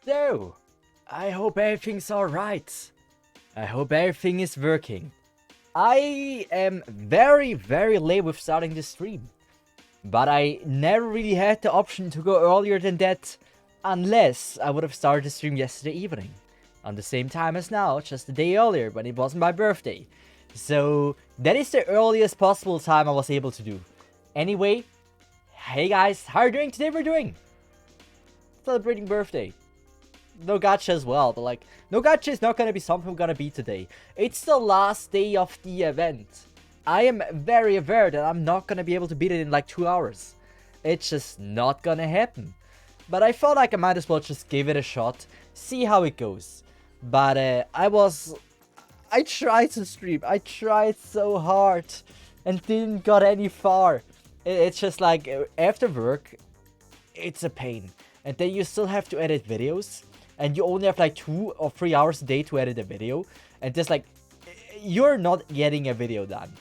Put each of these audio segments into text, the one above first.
So, I hope everything's alright. I hope everything is working. I am very, very late with starting the stream. But I never really had the option to go earlier than that, unless I would have started the stream yesterday evening. On the same time as now, just a day earlier, when it wasn't my birthday. So, that is the earliest possible time I was able to do. Anyway, hey guys, how are you doing today? We're doing celebrating birthday. No gacha as well, but like, no gacha is not gonna be something we're gonna be today. It's the last day of the event. I am very aware that I'm not gonna be able to beat it in like 2 hours. It's just not gonna happen. But I felt like I might as well just give it a shot, see how it goes. But I tried to stream, I tried so hard, and didn't got any far. It's just like, after work, it's a pain. And then you still have to edit videos. And you only have like 2 or 3 hours a day to edit a video. And just like, you're not getting a video done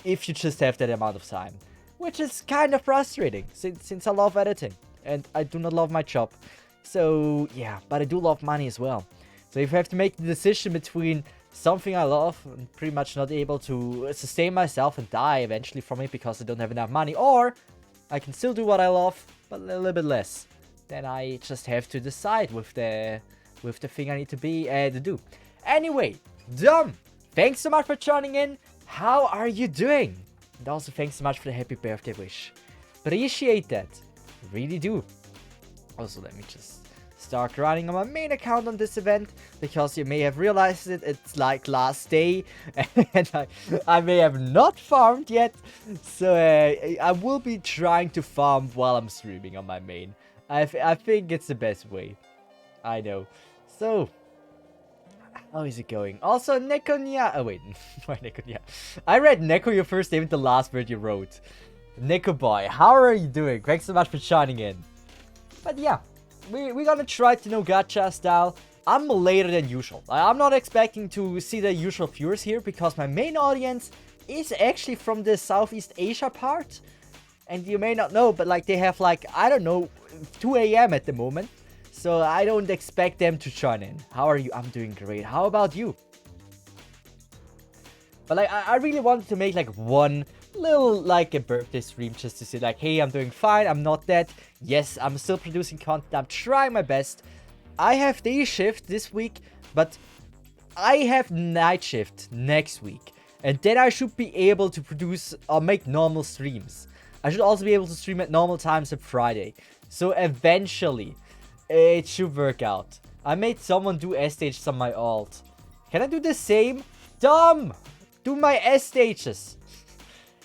if you just have that amount of time. Which is kind of frustrating, since I love editing. And I do not love my job. So, yeah, but I do love money as well. So if I have to make the decision between something I love and pretty much not able to sustain myself and die eventually from it because I don't have enough money, or I can still do what I love, but a little bit less, then I just have to decide with the thing I need to do. Anyway, Dom, thanks so much for joining in. How are you doing? And also thanks so much for the happy birthday wish. Appreciate that. Really do. Also, let me just start running on my main account on this event, because you may have realized it's like last day, and I may have not farmed yet, so I will be trying to farm while I'm streaming on my main. I think it's the best way. I know. So, how is it going? Also, Nekonya. Oh wait, why Nekonya? I read Neko your first name in the last word you wrote. Neko boy, how are you doing? Thanks so much for joining in. But yeah, we're gonna try to know gacha style. I'm later than usual. I'm not expecting to see the usual viewers here, because my main audience is actually from the Southeast Asia part. And you may not know, but like they have like, I don't know, 2 AM at the moment. So I don't expect them to join in. How are you? I'm doing great. How about you? But like, I really wanted to make like one little like a birthday stream just to say like, hey, I'm doing fine. I'm not dead. Yes, I'm still producing content. I'm trying my best. I have day shift this week, but I have night shift next week. And then I should be able to produce or make normal streams. I should also be able to stream at normal times on Friday. So eventually, it should work out. I made someone do S-stages on my alt. Can I do the same? Dumb! Do my S-stages!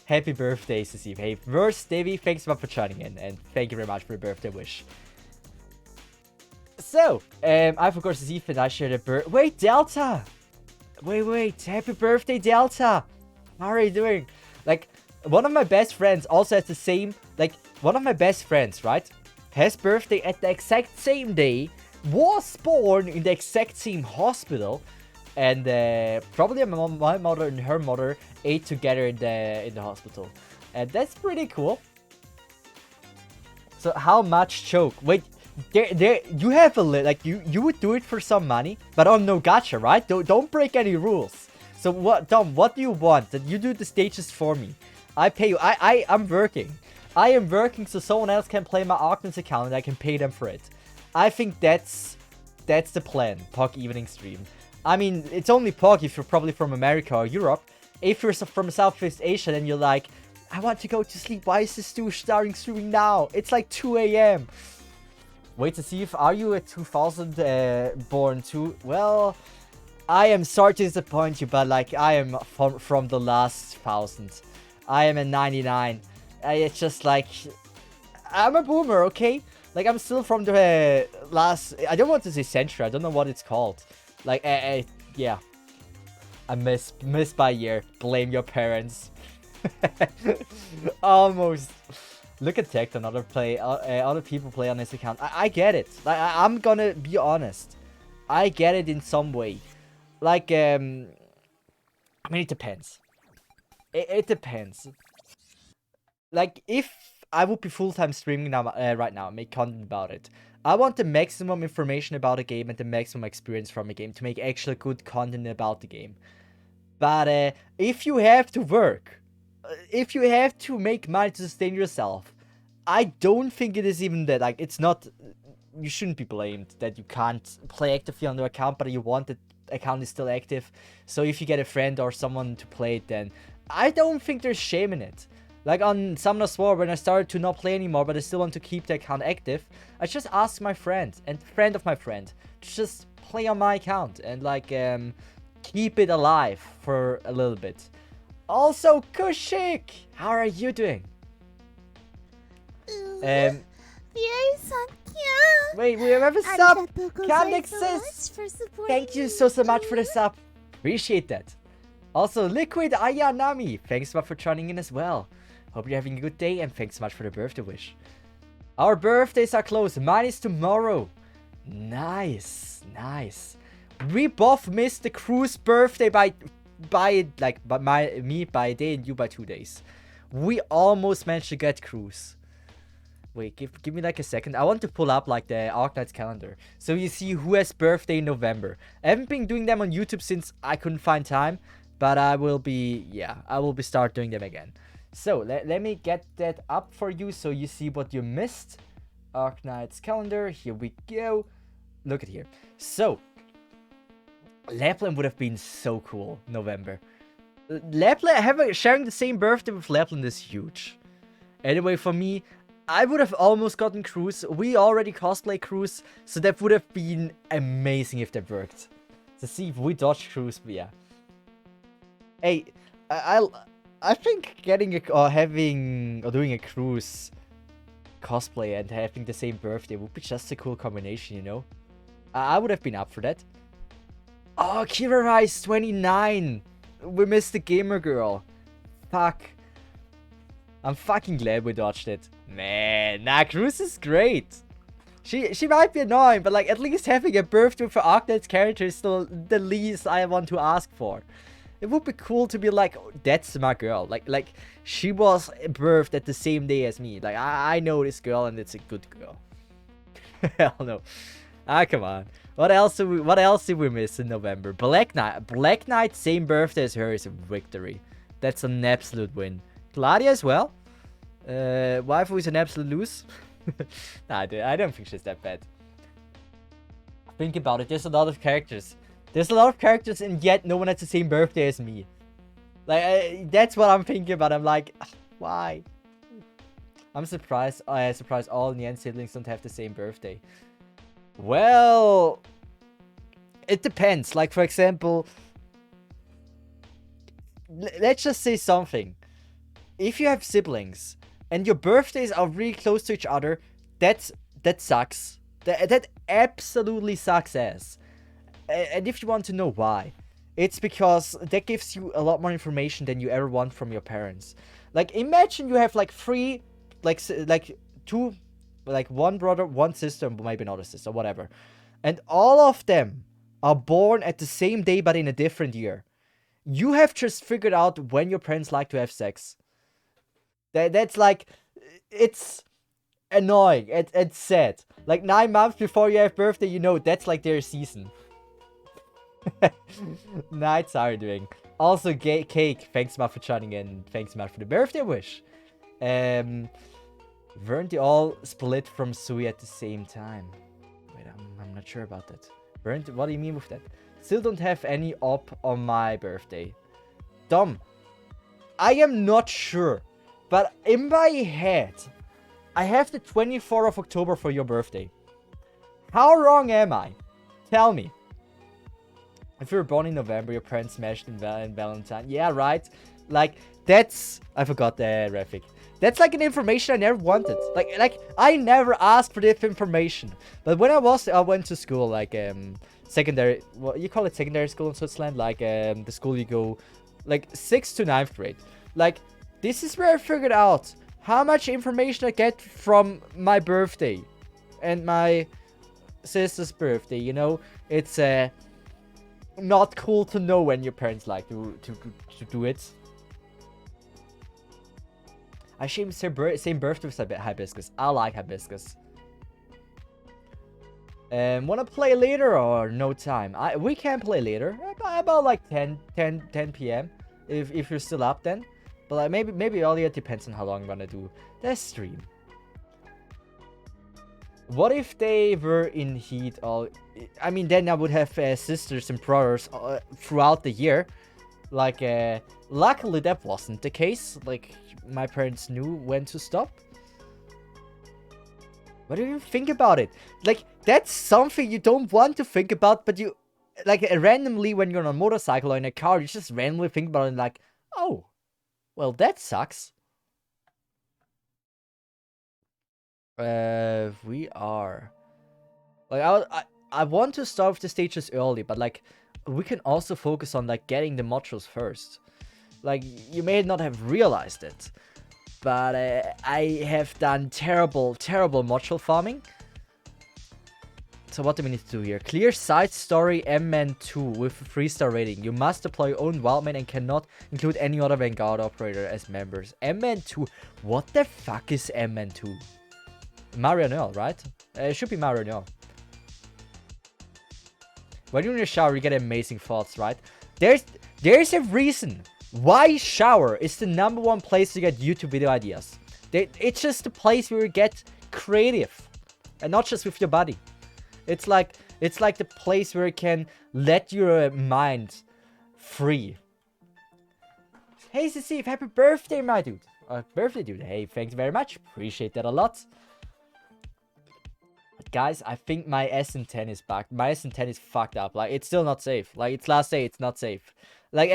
Happy birthday, Cesith. Hey, first, Davey, thanks so much for joining in. And thank you very much for your birthday wish. So, I've of course Cesith and I shared a birth. Wait, Delta! Wait. Happy birthday, Delta! How are you doing? Like, one of my best friends also has the same, like, one of my best friends, right, has birthday at the exact same day, was born in the exact same hospital, and probably my mother and her mother ate together in the hospital, and that's pretty cool. So how much choke? Wait, there you have a like you would do it for some money, but on no gacha, right? Don't break any rules. So what, Dom? What do you want? That you do the stages for me? I pay you. I'm working. I am working so someone else can play my Arkness account and I can pay them for it. I think that's the plan. POG evening stream. I mean, it's only POG if you're probably from America or Europe. If you're from Southeast Asia, then you're like, I want to go to sleep. Why is this dude starting streaming now? It's like 2 AM. Wait to see if are you a 2000 born too? Well, I am sorry to disappoint you, but like I am from the last 1000. I am a 99. It's just like, I'm a boomer, okay? Like, I'm still from the last, I don't want to say century, I don't know what it's called. Like, yeah. I missed by a year. Blame your parents. Almost. Look at Tech, other people play on this account. I get it. Like, I'm gonna be honest. I get it in some way. Like, I mean, it depends. It depends. Like, if I would be full-time streaming now, right now, make content about it. I want the maximum information about a game and the maximum experience from a game to make actual good content about the game. But if you have to work, if you have to make money to sustain yourself, I don't think it is even that, like, it's not, you shouldn't be blamed that you can't play actively on your account, but you want the account is still active. So if you get a friend or someone to play it, then I don't think there's shame in it. Like on Summoner's War, when I started to not play anymore, but I still want to keep the account active, I just asked my friend and friend of my friend to just play on my account and like keep it alive for a little bit. Also, Kushik, how are you doing? Wait, we have a sub. Can't exist. Thank you so much for the sub. Appreciate that. Also, Liquid Ayanami, thanks so much for joining in as well. Hope you're having a good day and thanks so much for the birthday wish. Our birthdays are close. Mine is tomorrow. Nice, nice. We both missed the crew's birthday by a day and you by 2 days. We almost managed to get crews. Wait, give me like a second. I want to pull up like the Arknight's calendar, so you see who has birthday in November. I haven't been doing them on YouTube since I couldn't find time, but I will be start doing them again. So let me get that up for you so you see what you missed. Arknight's calendar. Here we go. Look at here. So Lapland would have been so cool. November. Lapland sharing the same birthday with Lapland is huge. Anyway, for me, I would have almost gotten Cruz. We already cosplay Cruz, so that would have been amazing if that worked. To see if we dodged Cruz, but yeah. Hey, I think getting doing a Cruz cosplay and having the same birthday would be just a cool combination, you know. I would have been up for that. Oh, Kira Rice 29. We missed the gamer girl. Fuck. I'm fucking glad we dodged it. Man, nah, Cruz is great. She might be annoying, but like at least having a birthday for Arknight's character is still the least I want to ask for. It would be cool to be like, oh, that's my girl. Like she was birthed at the same day as me. Like I know this girl and it's a good girl. Hell no. Ah, come on. What else did we miss in November? Black Knight. Black Knight, same birthday as her, is a victory. That's an absolute win. Gladia as well. Waifu is an absolute lose. Nah, I don't think she's that bad. Think about it. There's a lot of characters. And yet no one has the same birthday as me. Like, that's what I'm thinking about. I'm like, why? I'm surprised. I surprised all Nyan siblings don't have the same birthday. Well, it depends. Like, for example, let's just say something. If you have siblings and your birthdays are really close to each other, that sucks. That absolutely sucks ass. And if you want to know why, it's because that gives you a lot more information than you ever want from your parents. Like, imagine you have like one brother, one sister, maybe another sister, whatever. And all of them are born at the same day but in a different year. You have just figured out when your parents like to have sex. That's like, it's annoying. It's sad. Like 9 months before you have birthday, you know, that's like their season. Nights are doing. Also, Cake, thanks much for joining in. Thanks much for the birthday wish. Weren't they all split from Sui at the same time? Wait, I'm not sure about that. What do you mean with that? Still don't have any op on my birthday. Dumb. I am not sure. But in my head, I have the 24th of October for your birthday. How wrong am I? Tell me. If you were born in November, your parents smashed in Valentine. Yeah, right? Like, that's... I forgot the graphic. That's like an information I never wanted. Like I never asked for this information. But when I went to school, like, secondary... Well, you call it secondary school in Switzerland? Like, the school you go... Like, 6th to 9th grade. Like, this is where I figured out how much information I get from my birthday. And my sister's birthday, you know? It's, not cool to know when your parents like to do it. I share same birthday with Hibiscus. I like Hibiscus. Wanna play later or no time? We can play later. About like 10 p.m. If you're still up then. But like maybe earlier, depends on how long I'm gonna do the stream. What if they were in heat all... I mean, then I would have sisters and brothers throughout the year. Like, luckily that wasn't the case. Like, my parents knew when to stop. What do you think about it? Like, that's something you don't want to think about, but you... Like, randomly when you're on a motorcycle or in a car, you just randomly think about it and like, oh, well, that sucks. We are... Like, I want to start with the stages early, but like, we can also focus on like getting the modules first. Like, you may not have realized it, but I have done terrible module farming. So what do we need to do here? Clear side story M-Man 2 with a 3-star rating. You must deploy your own Wildman and cannot include any other Vanguard operator as members. M-Man 2? What the fuck is M-Man 2? Mario Null, right? It should be Mario Null. When you're in the shower, you get amazing thoughts, right? There's a reason why shower is the #1 place to get YouTube video ideas. It's just the place where you get creative, and not just with your body. It's like the place where you can let your mind free. Hey Cesith, happy birthday, my dude. Birthday, dude. Hey, thanks very much. Appreciate that a lot. Guys, I think my SN10 is back. My SN10 is fucked up. Like, it's still not safe. Like, it's last day, it's not safe. Like,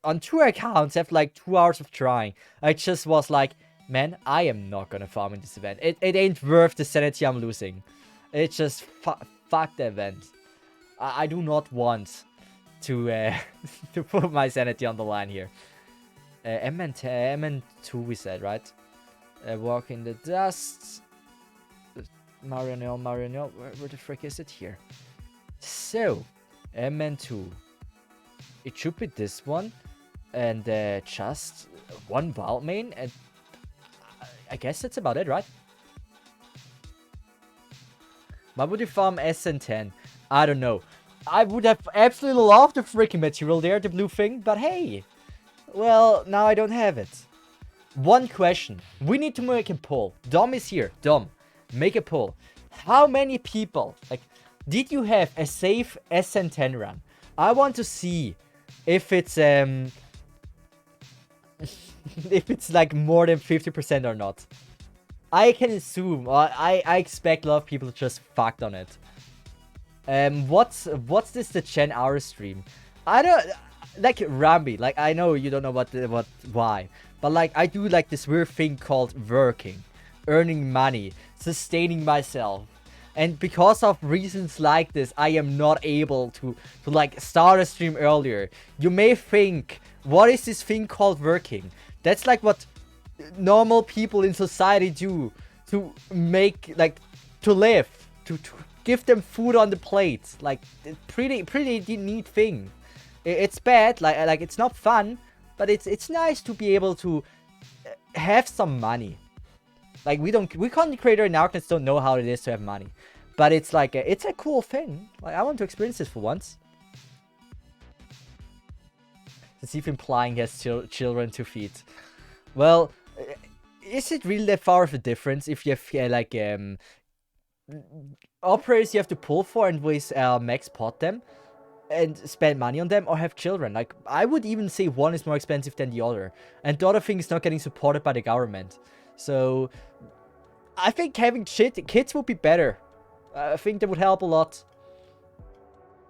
on 2 accounts, after like 2 hours of trying, I just was like, man, I am not gonna farm in this event. It ain't worth the sanity I'm losing. It's just, fuck the event. I do not want to, to put my sanity on the line here. MN2 we said, right? Walk in the dust. Mario Null, where the frick is it here? So, MN2. It should be this one. And just one Wild Main. And I guess that's about it, right? Why would you farm SN10? I don't know. I would have absolutely loved the freaking material there, the blue thing. But hey, well, now I don't have it. One question. We need to make a poll. Dom is here. Dom. Make a poll. How many people, like, did you have a safe SN10 run? I want to see if it's if it's like more than 50% or not. I can assume, or I expect a lot of people just fucked on it. What's this the Gen hour stream? I don't like Rambi. Like, I know you don't know why, but like I do like this weird thing called working. Earning money, sustaining myself, and because of reasons like this, I am not able to like start a stream earlier. You may think, what is this thing called working? That's like what normal people in society do to make, like, to live, to give them food on the plate. Like, pretty neat thing. It's bad, like it's not fun, but it's nice to be able to have some money. Like, we content creator in Darkness don't know how it is to have money. But it's like, it's a cool thing. Like, I want to experience this for once. As if implying he has children to feed. Well, is it really that far of a difference if you have, like, operators you have to pull for and with max pot them? And spend money on them, or have children? Like, I would even say one is more expensive than the other. And the other thing is not getting supported by the government. So, I think having kids would be better. I think that would help a lot.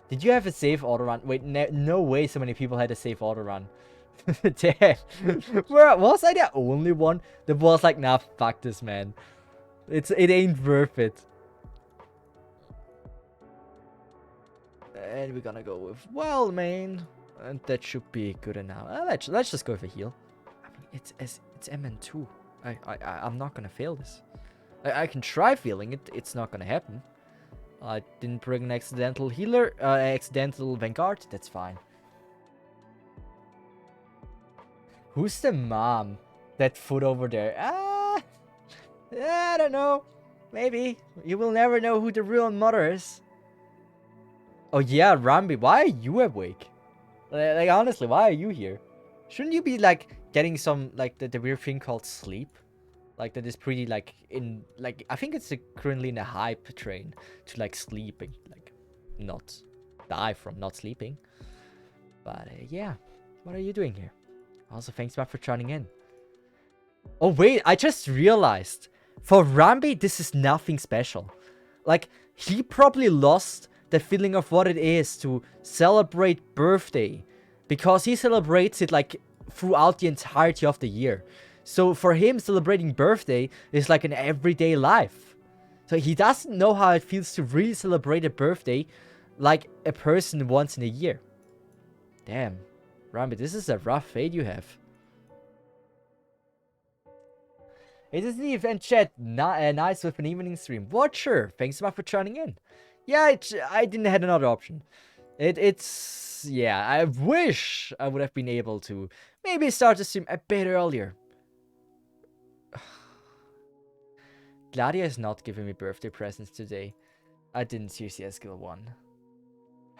Did you have a safe auto run? Wait, no way so many people had a safe auto run. Damn. Was I the only one that was like, nah, fuck this, man. It ain't worth it. And we're gonna go with Wild Main. And that should be good enough. Let's just go for heal. I mean, it's MN2. I'm not gonna fail this. I can try feeling it. It's not gonna happen. I didn't bring an accidental healer, accidental Vanguard. That's fine. Who's the mom? that foot over there. I don't know. Maybe. You will never know who the real mother is. Oh yeah, Rambi, why are you awake? Like honestly, why are you here? Shouldn't you be like getting some like the weird thing called sleep? Like that is pretty like in like I think it's currently in a hype train to like sleeping, like not die from not sleeping. But yeah, what are you doing here? Also, thanks for joining in. Oh wait, I just realized for Rambi this is nothing special. Like he probably lost the feeling of what it is to celebrate birthday because he celebrates it like throughout the entirety of the year. So for him, celebrating birthday is like an everyday life. So he doesn't know how it feels to really celebrate a birthday like a person once in a year. Damn, Rambi, this is a rough fate you have. It is the event chat, nice with an evening stream. Watcher, thanks so much for joining in. Yeah, I didn't have another option. It's yeah, I wish I would have been able to maybe start the stream a bit earlier. Gladia is not giving me birthday presents today. I didn't see CS skill 1.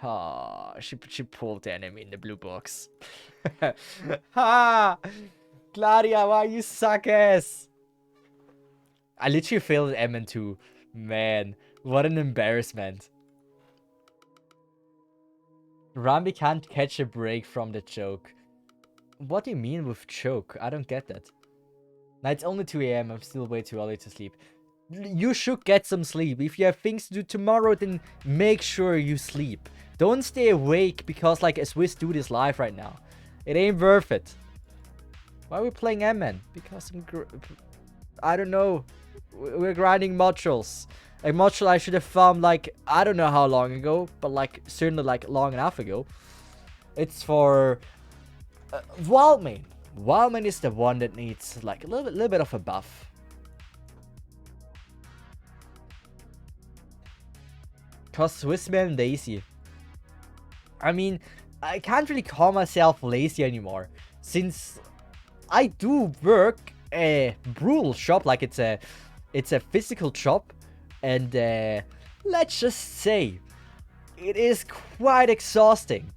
Ah, she pulled the enemy in the blue box. Ha! Gladia, why you suck ass? I literally failed MN2. Man, what an embarrassment. Rambi can't catch a break from the joke. What do you mean with joke? I don't get that. Now it's only 2 AM. I'm still way too early to sleep. You should get some sleep. If you have things to do tomorrow, then make sure you sleep. Don't stay awake because like a Swiss dude is live right now. It ain't worth it. Why are we playing MN? Because I don't know. We're grinding modules. A module I should have found like I don't know how long ago, but like certainly like long enough ago. It's for Wildman. Wildman is the one that needs like a little bit of a buff. Cause Swissman lazy. I mean, I can't really call myself lazy anymore since I do work a brutal shop, like it's a physical job, and let's just say it is quite exhausting.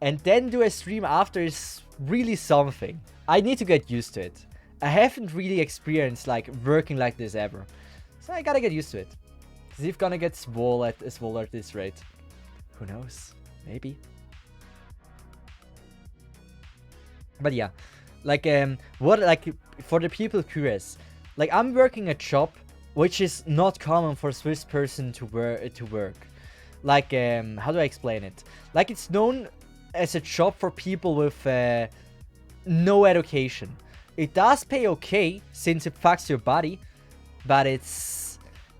And then do a stream after is really something. I need to get used to it. I haven't really experienced like working like this ever, so I gotta get used to it. Cesith gonna get swole at this rate. Who knows? Maybe. But yeah, like what like for the people curious, like I'm working a job which is not common for a Swiss person to work. Like how do I explain it? Like it's known as a job for people with no education. It does pay okay since it fucks your body, but it's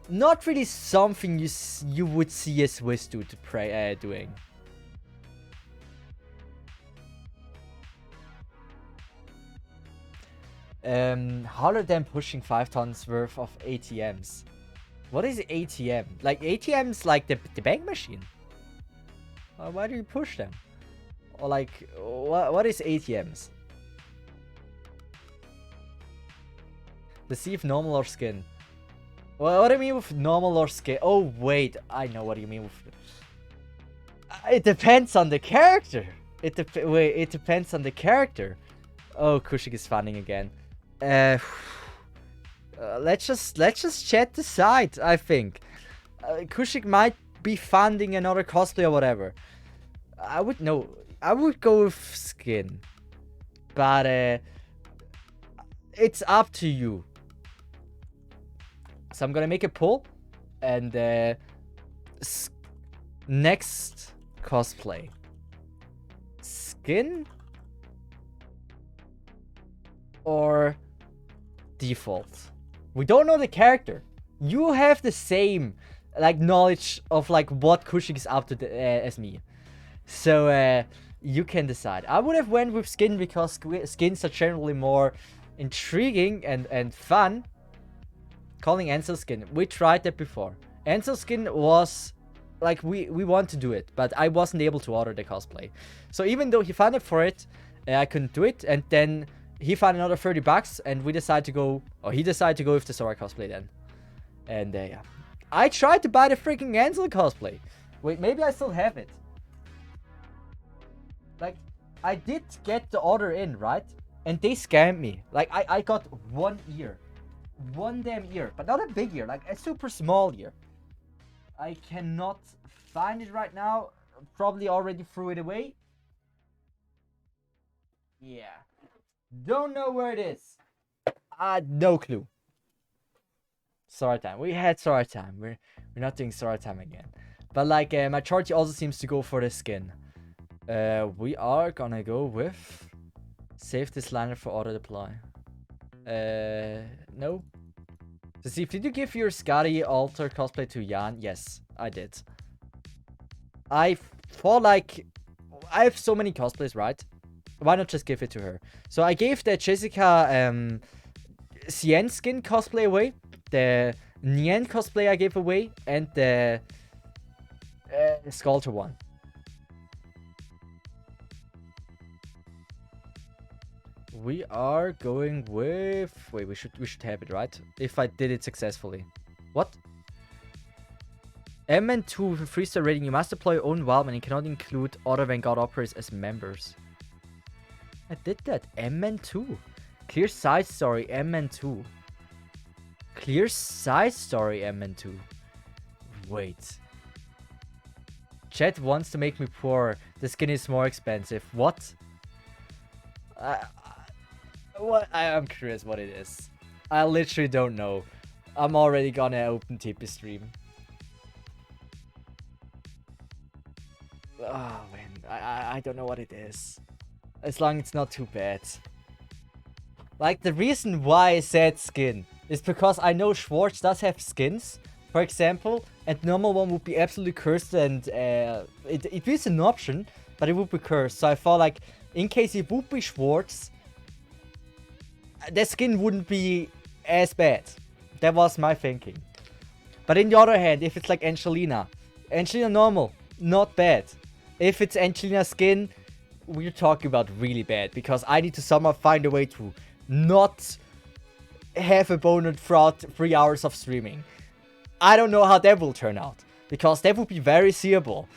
not really something you would see a Swiss dude doing. Harder than pushing 5 tons worth of ATMs. What is ATM? Like ATMs like the bank machine? Why do you push them? Or like what is ATMs? Let's see if normal or skin. Well, what do you mean with normal or skin? Oh wait, I know what you mean with. It depends on the character. It depends on the character. Oh, Kushik is funning again. Let's just chat the side. I think Kushik might be funding another cosplay or whatever. I would go with skin, but it's up to you. So I'm gonna make a poll, and next cosplay, skin or default. We don't know the character. You have the same like knowledge of like what Kushik is up to as me, so you can decide. I would have went with skin because skins are generally more intriguing and fun. Calling Ansel skin. We tried that before. Ansel skin was like we want to do it, but I wasn't able to order the cosplay. So even though he funded for it, I couldn't do it. And then he found another 30 bucks, and we decided to go, or he decided to go with the Sora cosplay then. And yeah. I tried to buy the freaking Ansel cosplay. Wait, maybe I still have it. Like, I did get the order in, right? And they scammed me. Like, I got 1 ear. 1 damn ear. But not a big ear, like a super small ear. I cannot find it right now. Probably already threw it away. Yeah. Don't know where it is. No clue. Sora time. We had Sora time. We're not doing Sora time again. But like, majority also seems to go for the skin. We are gonna go with save this liner for auto deploy. No. To see, did you give your Scotty alter cosplay to Jan? Yes, I did. I thought like, I have so many cosplays, right? Why not just give it to her? So I gave the Jessica Cien skin cosplay away, the Nien cosplay I gave away, and the Sculptor one. We are going with... Wait, we should have it, right? If I did it successfully. What? MN2 with 3-star rating, you must deploy your own Wildman and cannot include other Vanguard operators as members. I did that. MN2. Clear side story, MN2. Clear side story, MN2. Wait. Chat wants to make me poor. The skin is more expensive. What? What? I'm curious what it is. I literally don't know. I'm already gonna open TP stream. Oh man, I don't know what it is. As long as it's not too bad. Like, the reason why I said skin is because I know Schwartz does have skins, for example, and normal one would be absolutely cursed, and it is an option, but it would be cursed. So I thought, like, in case it would be Schwartz, the skin wouldn't be as bad. That was my thinking. But in the other hand, if it's like Angelina normal, not bad. If it's Angelina skin, we're talking about really bad, because I need to somehow find a way to not have a boner throughout 3 hours of streaming. I don't know how that will turn out, because that would be very seeable.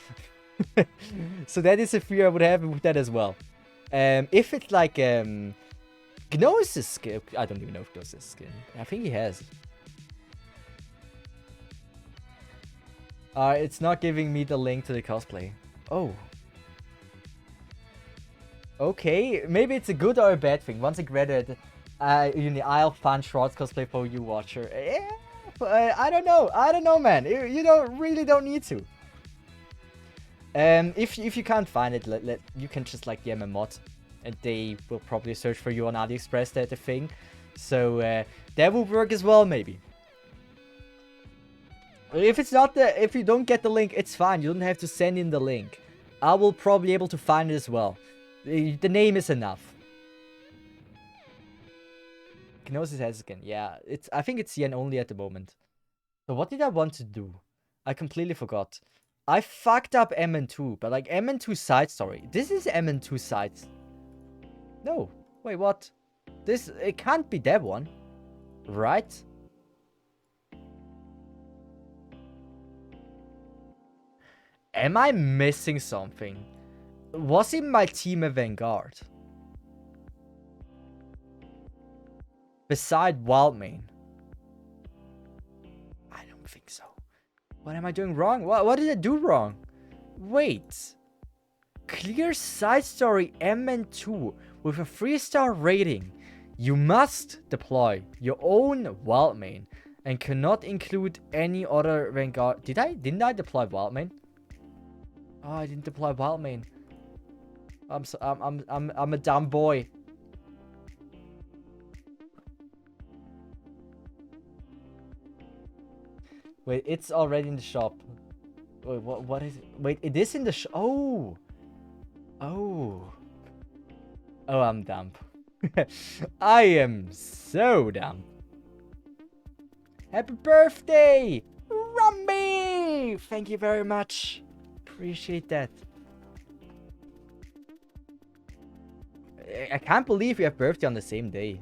So that is a fear I would have with that as well. If it's like Gnosis skin, I don't even know if Gnosis skin. I think he has. It's not giving me the link to the cosplay. Oh. Okay, maybe it's a good or a bad thing. Once I graduate, I'll find Schwartz cosplay for you, watcher. Yeah, but, I don't know. I don't know, man. You really don't need to. If you can't find it, you can just like DM a mod, and they will probably search for you on AliExpress. That's the thing. So that will work as well, maybe. If it's not if you don't get the link, it's fine. You don't have to send in the link. I will probably be able to find it as well. The name is enough. Gnosis has skin. Yeah, I think it's Yen only at the moment. So what did I want to do? I completely forgot. I fucked up MN2, but like MN2 side story. This is MN2 side. No. Wait, what? It can't be that one. Right? Am I missing something? Was in my team a Vanguard? Beside Wildmane? I don't think so. What am I doing wrong? What did I do wrong? Wait. Clear side story MN2 with a 3-star rating. You must deploy your own Wildmane and cannot include any other Vanguard. Didn't I deploy Wildmane? Oh, I didn't deploy Wildmane. I'm a dumb boy. Wait, it's already in the shop. Wait, what is it? Wait, it is in the shop. Oh. Oh. Oh, I'm dumb. I am so dumb. Happy birthday, Rumby! Thank you very much. Appreciate that. I can't believe we have birthday on the same day.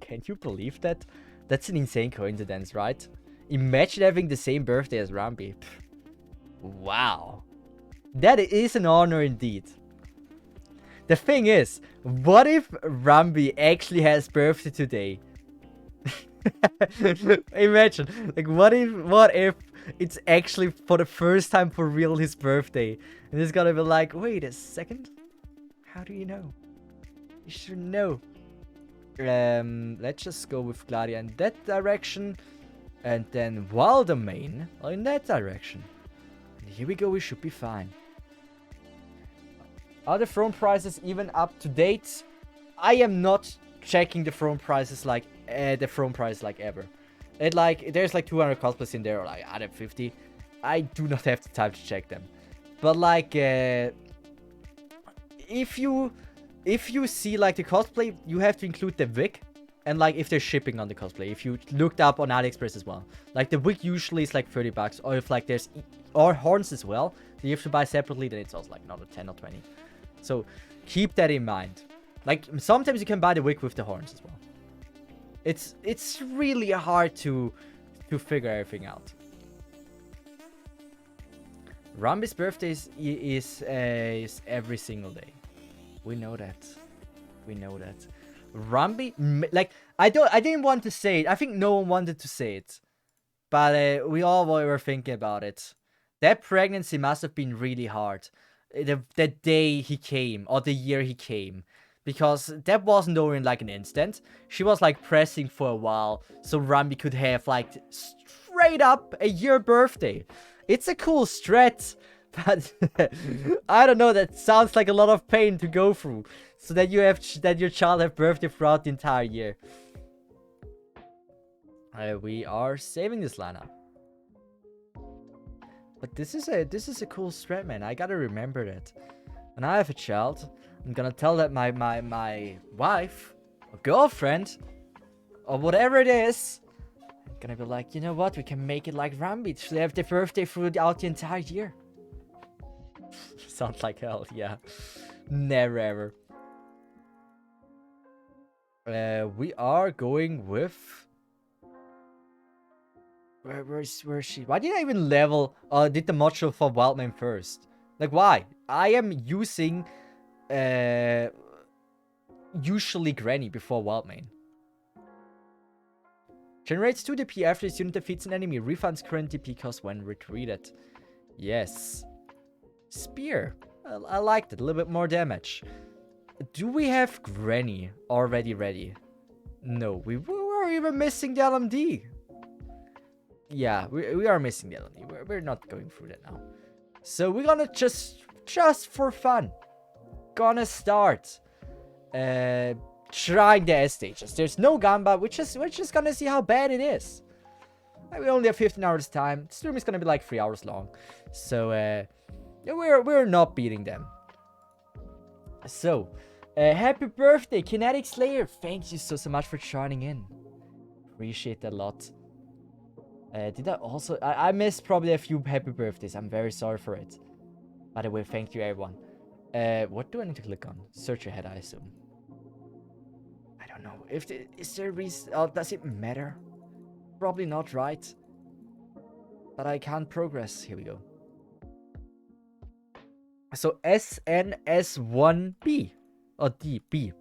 Can you believe that? That's an insane coincidence, right? Imagine having the same birthday as Rambi. Wow. That is an honor indeed. The thing is, what if Rambi actually has birthday today? Imagine, like, what if it's actually for the first time for real his birthday, and he's gonna be like, wait a second, how do you know? You should know. Let's just go with Gladia in that direction, and then Waldemain in that direction. And here we go. We should be fine. Are the throne prices even up to date? I am not checking the throne prices like ever. There's like 200 cosplays in there, or like 150. I do not have the time to check them. But like, if you see like the cosplay, you have to include the wig, and like if they're shipping on the cosplay. If you looked up on AliExpress as well, like the wig usually is like 30 bucks, or if like there's or horns as well, so you have to buy separately, then it's also like another 10 or 20. So keep that in mind. Like sometimes you can buy the wig with the horns as well. It's really hard to figure everything out. Rambi's birthday is every single day. We know that. We know that. Rambi, like I didn't want to say it. I think no one wanted to say it, but we all were thinking about it. That pregnancy must have been really hard. The day he came, or the year he came, because that wasn't over in like an instant. She was like pressing for a while, so Rambi could have like straight up a year birthday. It's a cool stretch, but I don't know. That sounds like a lot of pain to go through, so that your child have birthday throughout the entire year. We are saving this lineup. But this is a cool strat, man. I gotta remember that. When I have a child, I'm gonna tell that my wife or girlfriend or whatever it is, I'm gonna be like, you know what? We can make it like Rambi. They have their birthday throughout the entire year. Sounds like hell, yeah. Never ever. We are going with. Where is she? Why did I even level did the module for Wildman first? Like why? I am using usually Granny before Wildman. Generates 2 DP after this unit defeats an enemy. Refunds current DP cost when retreated. Yes. Spear. I liked it. A little bit more damage. Do we have Granny already ready? No, we were even missing the LMD. Yeah, we are missing the LMD. We're not going through that now. So we're gonna just for fun, gonna start trying the S stages. There's no Gamba. We're just gonna see how bad it is. We only have 15 hours time. The stream is gonna be like 3 hours long. So we're not beating them. So happy birthday, Kinetic Slayer. Thank you so much for joining in. Appreciate that a lot. Did I also... I missed probably a few happy birthdays. I'm very sorry for it. By the way, thank you, everyone. What do I need to click on? Search ahead, I assume. I don't know. Is there a reason... does it matter? Probably not, right? But I can't progress. Here we go. So, SNS1B. Or DB.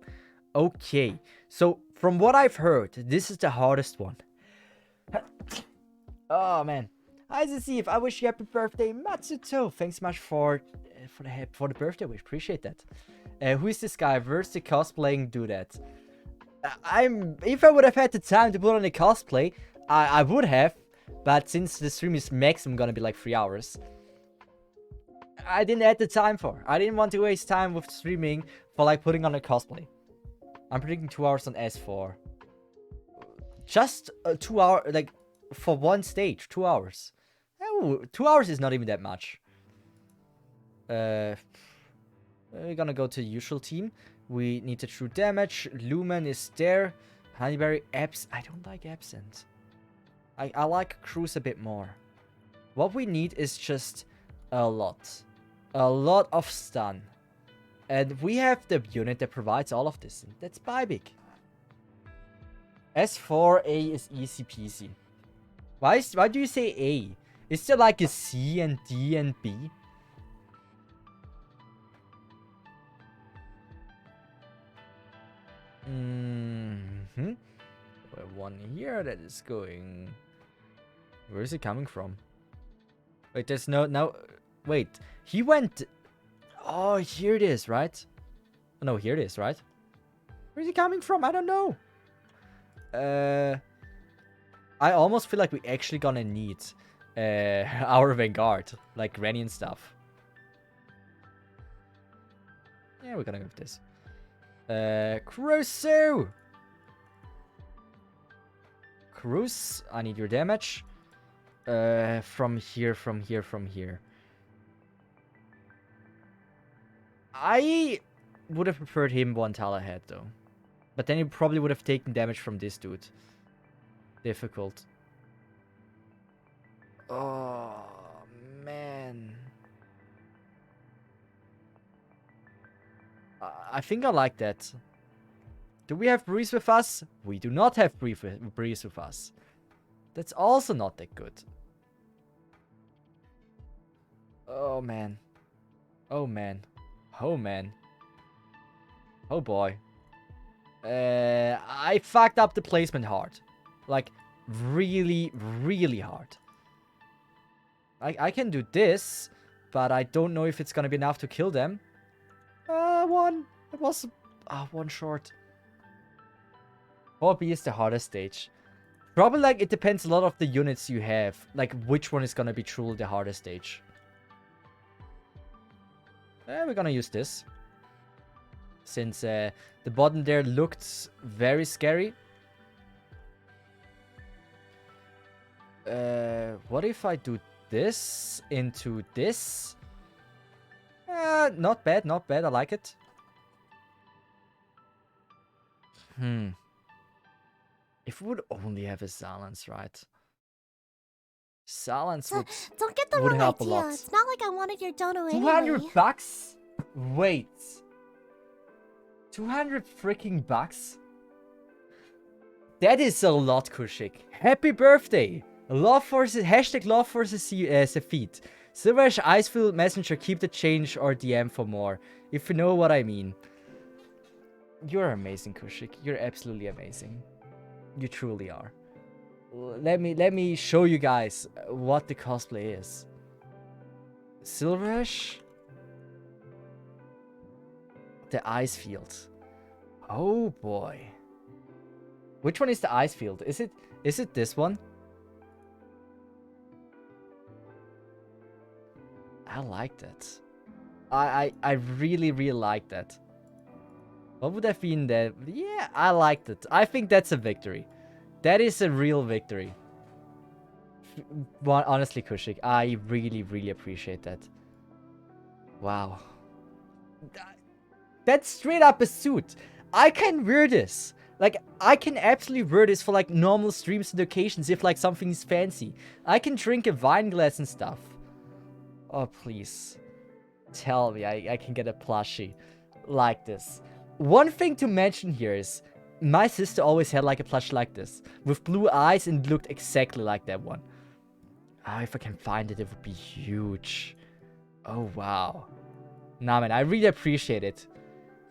Okay. So, from what I've heard, this is the hardest one. Oh man, hi Cesith, I wish you happy birthday, Matsuto. Thanks so much for the birthday wish. Appreciate that. Who is this guy? Where's the cosplaying? Do that. If I would have had the time to put on a cosplay, I would have. But since the stream is maximum gonna be like 3 hours, I didn't have the time for. I didn't want to waste time with streaming for like putting on a cosplay. I'm predicting 2 hours on S4. Just 2 hour like. For one stage, 2 hours. Oh, 2 hours is not even that much. We're gonna go to the usual team. We need to true damage. Lumen is there. Honeyberry, Abs. I don't like Absent. I like Cruise a bit more. What we need is just a lot of stun. And we have the unit that provides all of this. That's Bybig. S4A is easy peasy. Why do you say A? Is there like a C and D and B? One here that is going... Where is it coming from? Wait, there's no... Wait, he went... Oh, here it is, right? Oh, no, here it is, right? Where's he coming from? I don't know. I almost feel like we actually gonna need our Vanguard. Like Granny and stuff. Yeah, we're gonna go with this. Crusoe! Cruz, I need your damage. From here. I would have preferred him one tile ahead, though. But then he probably would have taken damage from this dude. Difficult. Oh, man. I think I like that. Do we have Breeze with us? We do not have Breeze with us. That's also not that good. Oh, man. Oh, man. Oh, man. Oh, boy. I fucked up the placement hard. Like, really, really hard. I can do this, but I don't know if it's gonna be enough to kill them. One. It was... one short. 4B is the hardest stage. Probably, like, it depends a lot of the units you have. Like, which one is gonna be truly the hardest stage. We're gonna use this. Since the bottom there looked very scary. What if I do this into this? Not bad, not bad. I like it. If we would only have a silence, right? Silence would, don't get the would wrong help idea. a lot. It's not like I wanted your dono anyway. 200 bucks? Wait. 200 freaking bucks? That is a lot, Kushik. Happy birthday! Love for hashtag love for Cesith. Silverish Icefield Messenger, keep the change or DM for more. If you know what I mean. You're amazing, Kushik. You're absolutely amazing. You truly are. Let me show you guys what the cosplay is. Silverish. The ice field. Oh boy. Which one is the ice field? Is it this one? I like that. I really like that. What would have been that? Yeah, I liked it. I think that's a victory. That is a real victory. Honestly, Kushik, I really appreciate that. Wow. That's straight up a suit. I can wear this. Like, I can absolutely wear this for, like, normal streams and occasions if, like, something is fancy. I can drink a wine glass and stuff. Oh, please. Tell me I can get a plushie like this. One thing to mention here is, my sister always had, like, a plushie like this. With blue eyes and looked exactly like that one. Oh, if I can find it, it would be huge. Oh, wow. Nah, man, I really appreciate it.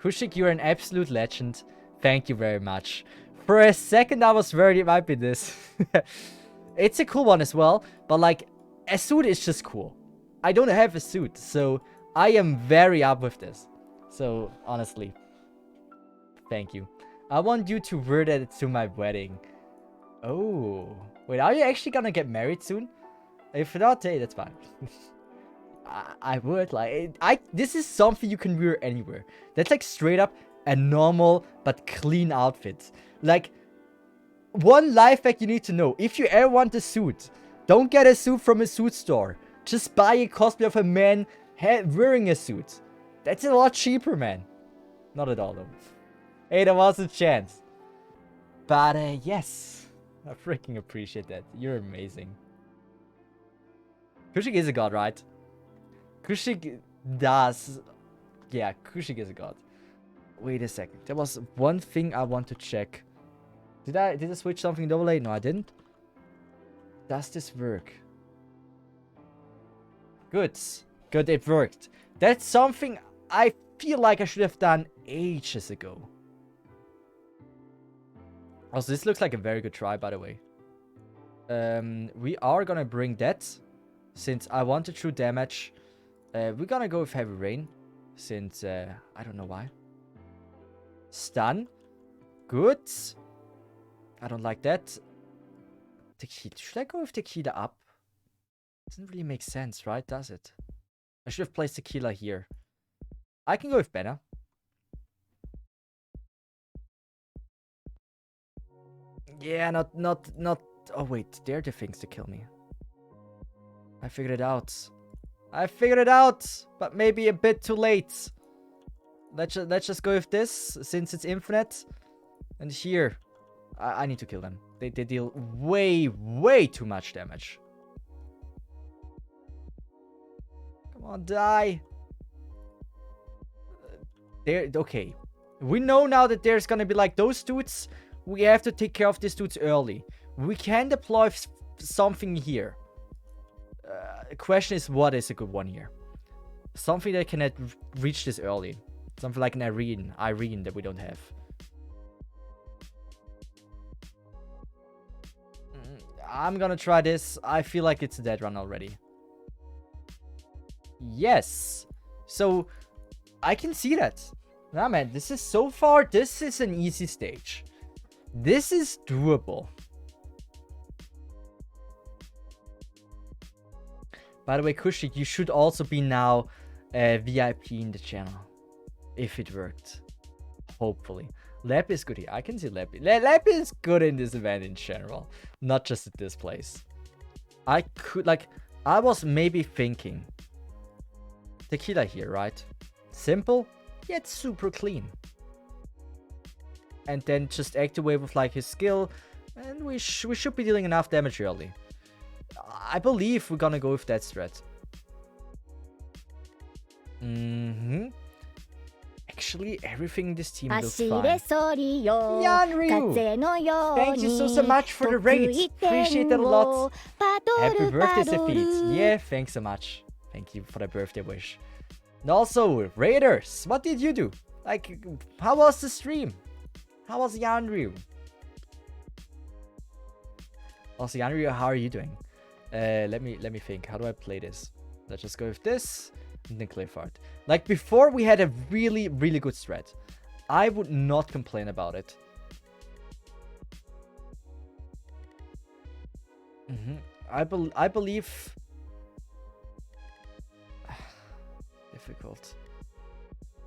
Kushik, you're an absolute legend. Thank you very much. For a second, I was worried it might be this. It's a cool one as well, but, like, a suit is just cool. I don't have a suit, so I am very up with this. So, honestly, thank you. I want you to wear that to my wedding. Oh. Wait, are you actually gonna get married soon? If not, hey, that's fine. I would, like, this is something you can wear anywhere. That's, like, straight up a normal but clean outfit. Like, one life hack you need to know. If you ever want a suit, don't get a suit from a suit store. Just buy a cosplay of a man wearing a suit. That's a lot cheaper, man. Not at all, though. Hey, there was a chance. But, yes. I freaking appreciate that. You're amazing. Kushik is a god, right? Kushik does Yeah, Kushik is a god. Wait a second. There was one thing I want to check. Did I switch something double A? No, I didn't. Does this work? Good. Good, it worked. That's something I feel like I should have done ages ago. Also, this looks like a very good try, by the way. We are gonna bring that, since I wanted true damage. We're gonna go with Heavy Rain, since, I don't know why. Stun. Good. I don't like that. Tequila. Should I go with Tequila up? Doesn't really make sense, right? Does it? I should have placed Tequila here. I can go with Banner. Yeah, not. Oh wait, they're the things to kill me. I figured it out. I figured it out, but maybe a bit too late. Let's just go with this, since it's infinite. And here, I need to kill them. They deal way too much damage. Come on, die. Okay. We know now that there's gonna be like those dudes. We have to take care of these dudes early. We can deploy something here. The question is, what is a good one here? Something that can reach this early. Something like an Irene that we don't have. I'm gonna try this. I feel like it's a dead run already. Yes. So, I can see that. Nah, man, this is so far, this is an easy stage. This is doable. By the way, Kushik, you should also be now a VIP in the channel. If it worked. Hopefully. Lep is good here. I can see Lep. Lep is good in this event in general. Not just at this place. I was maybe thinking. Tequila here, right? Simple, yet super clean. And then just activate with like his skill. And we should be dealing enough damage early. I believe we're gonna go with that strat. Actually, everything in this team looks fine. Yanryu! Thank you so much for the raid. Appreciate that a lot. Happy birthday, Cesith. Yeah, thanks so much. Thank you for the birthday wish. And also, Raiders, what did you do? Like, how was the stream? How was Yanryu? Also, Yanryu, how are you doing? Let me think. How do I play this? Let's just go with this. And then Clifford. Like, before we had a really good strat. I would not complain about it. I believe... Difficult.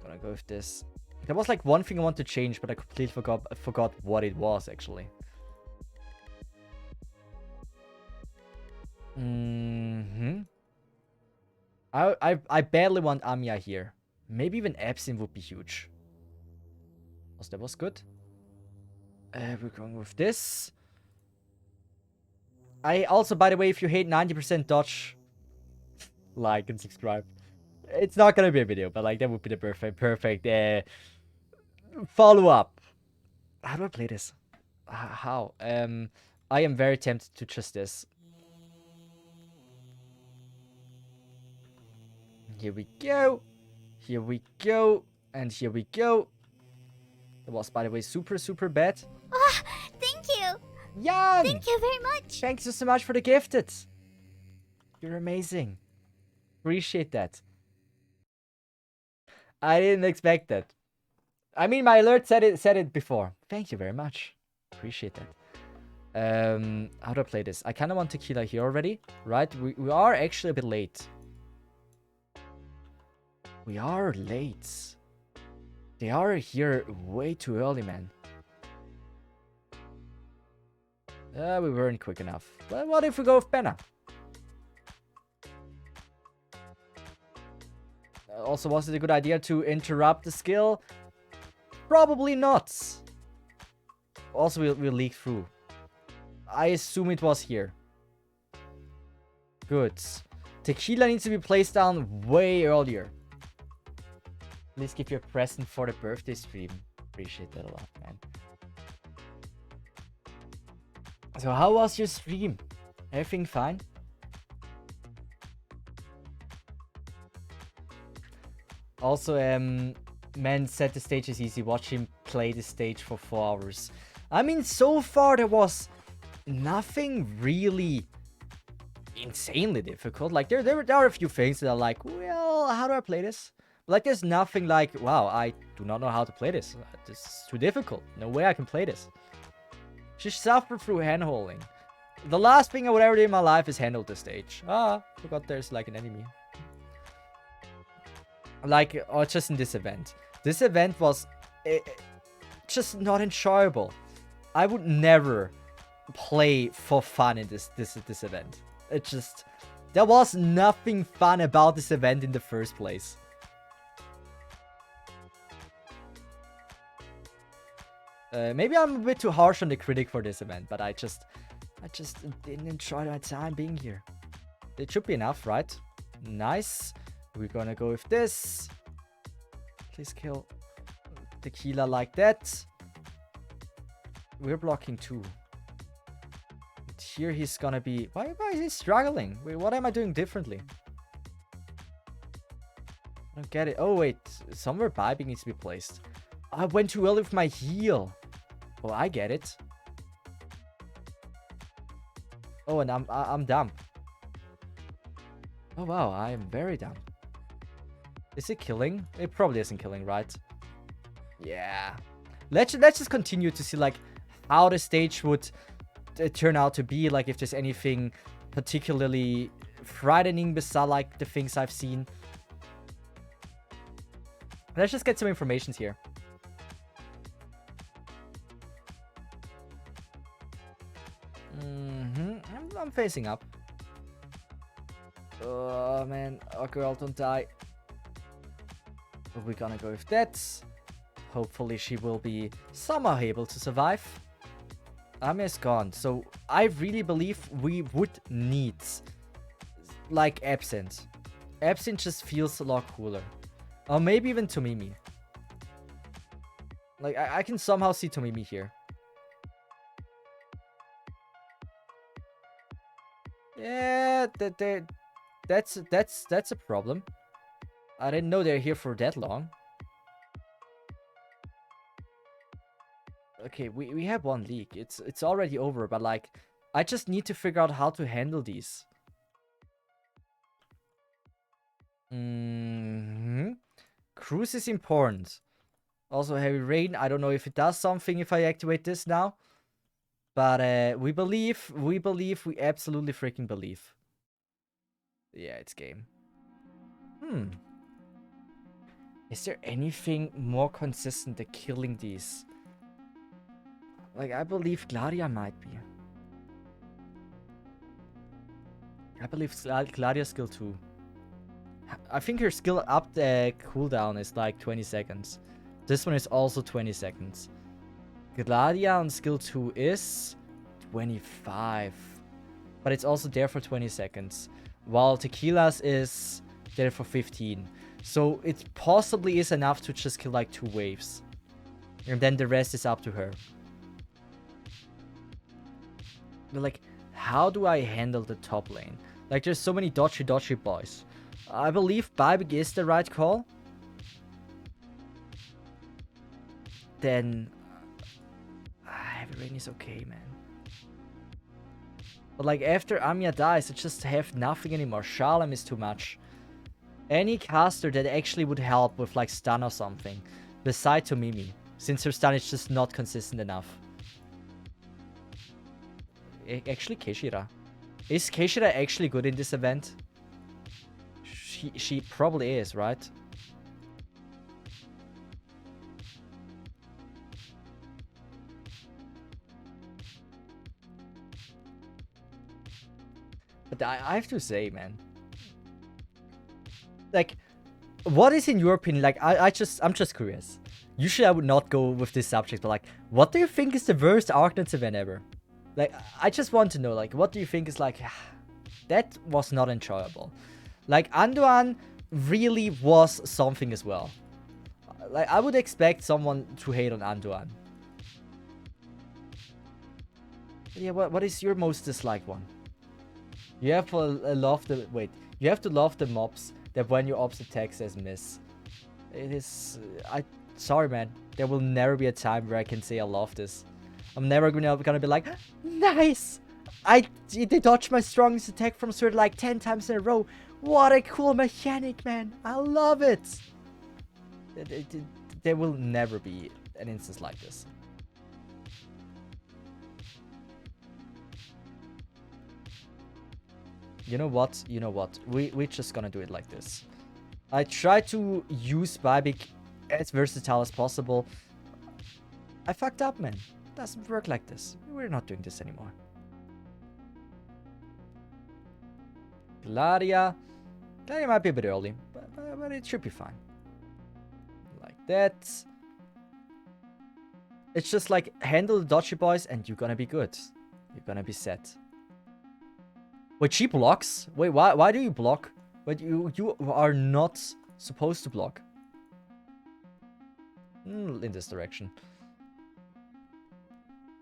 I'm gonna go with this. There was like one thing I want to change, but I completely forgot what it was actually. I barely want Amiya here. Maybe even Absin would be huge. Also, that was good. We're going with this. I also, by the way, if you hate 90% dodge, like and subscribe. It's not gonna be a video, but like that would be the perfect follow up. How do I play this? How? I am very tempted to just this. Here we go. Here we go. And here we go. That was, by the way, super bad. Ah, thank you. Jan! Thank you very much. Thanks so much for the gifted. You're amazing. Appreciate that. I didn't expect that. I mean, my alert said it before. Thank you very much. Appreciate that. How do I play this? I kind of want Tequila here already, right? We are actually a bit late. We are late. They are here way too early, man. We weren't quick enough. But what if we go with Penna? Also, was it a good idea to interrupt the skill? Probably not. Also, we'll leak through. I assume it was here. Good. Tequila needs to be placed down way earlier. Please give you a present for the birthday stream. Appreciate that a lot, man. So how was your stream? Everything fine? Also, man said the stage is easy. Watch him play the stage for 4 hours. I mean, so far there was nothing really insanely difficult. Like, there are a few things that are like, well, how do I play this? Like, there's nothing like, wow, I do not know how to play this. This is too difficult. No way I can play this. She suffered through handholding. The last thing I would ever do in my life is handle the stage. Ah, forgot there's like an enemy. Like, or just in this event. This event was just not enjoyable. I would never play for fun in this event. It just, there was nothing fun about this event in the first place. Maybe I'm a bit too harsh on the critic for this event, but I just didn't enjoy my time being here. It should be enough, right? Nice. We're gonna go with this. Please kill Tequila like that. We're blocking 2. And here he's gonna be... Why is he struggling? Wait, what am I doing differently? I don't get it. Oh, wait. Somewhere Bybing needs to be placed. I went too early with my heal. Oh, I get it. Oh, and I'm dumb. Oh, wow. I am very dumb. Is it killing? It probably isn't killing, right? Yeah. Let's just continue to see, like, how the stage would turn out to be. Like, if there's anything particularly frightening beside, like, the things I've seen. Let's just get some information here. I'm facing up. Oh, man. Oh, girl, don't die. We're gonna go with that. Hopefully she will be somehow able to survive. Amia's gone. So I really believe we would need like Absinthe. Absinthe just feels a lot cooler. Or maybe even Tomimi. Like I can somehow see Tomimi here. Yeah, that's a problem. I didn't know they're here for that long. Okay, we have 1 leak. It's already over, but like I just need to figure out how to handle these. Cruise is important. Also heavy rain. I don't know if it does something if I activate this now. But we believe, we absolutely freaking believe. Yeah, it's game. Is there anything more consistent than killing these? Like, I believe Gladia might be. I believe Gladia's skill 2. I think her skill up the cooldown is like 20 seconds. This one is also 20 seconds. Gladia on skill 2 is 25. But it's also there for 20 seconds. While Tequila's is there for 15. So it possibly is enough to just kill like 2 waves. And then the rest is up to her. But like, how do I handle the top lane? Like, there's so many dodgy boys. I believe Bybig is the right call. Then Heavy Rain is okay, man. But like, after Amiya dies, I just have nothing anymore. Shalom is too much. Any caster that actually would help with like stun or something, beside Tomimi, since her stun is just not consistent enough. Actually, Keishira. Is Keishira actually good in this event? She probably is, right? But I have to say, man. Like, what is in your opinion, like, I'm just curious. Usually I would not go with this subject, but like, what do you think is the worst Arknights event ever? Like, I just want to know, like, what do you think is like, that was not enjoyable. Like, Anduin really was something as well. Like, I would expect someone to hate on Anduan. Yeah, what is your most disliked one? You have to love the... Wait. You have to love the mobs that when your ops attack says miss. It is... Sorry, man. There will never be a time where I can say I love this. I'm never gonna be like, nice! They dodged my strongest attack from sword like 10 times in a row. What a cool mechanic, man. I love it. There will never be an instance like this. You know what? You know what? We're just gonna do it like this. I try to use Bybik as versatile as possible. I fucked up, man. Doesn't work like this. We're not doing this anymore. Gladia. Gladia might be a bit early, but it should be fine. Like that. It's just like, handle the dodgy boys and you're gonna be good. You're gonna be set. Wait, she blocks? Wait, why do you block? But you are not supposed to block. In this direction.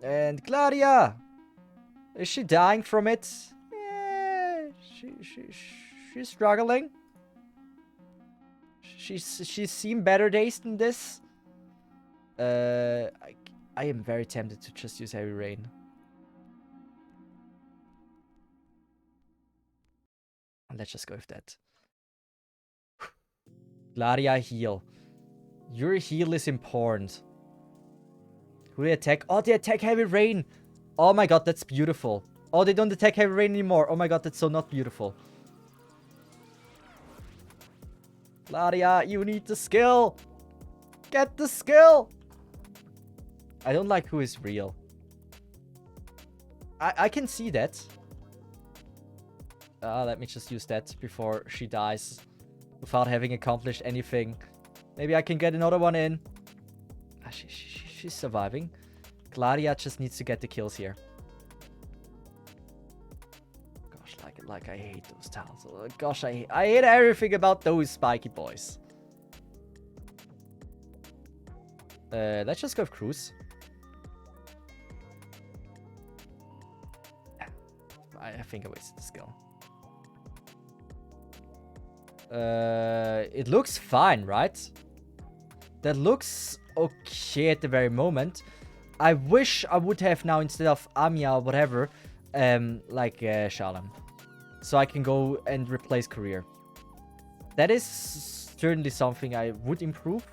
And Gladia! Is she dying from it? Yeah, she's struggling. She's seen better days than this. I am very tempted to just use Heavy Rain. Let's just go with that. Gladia, heal. Your heal is important. Who they attack? Oh, they attack Heavy Rain. Oh my god, that's beautiful. Oh, they don't attack Heavy Rain anymore. Oh my god, that's so not beautiful. Gladia, you need the skill. Get the skill. I don't like who is real. I can see that. Let me just use that before she dies. Without having accomplished anything. Maybe I can get another one in. She's surviving. Gladia just needs to get the kills here. Gosh, like I hate those tiles. Oh, gosh, I hate everything about those spiky boys. Let's just go with Cruise. I think I wasted the skill. It looks fine, right? That looks okay at the very moment. I wish I would have now, instead of Amiya or whatever, like Shalom. So I can go and replace Career. That is certainly something I would improve.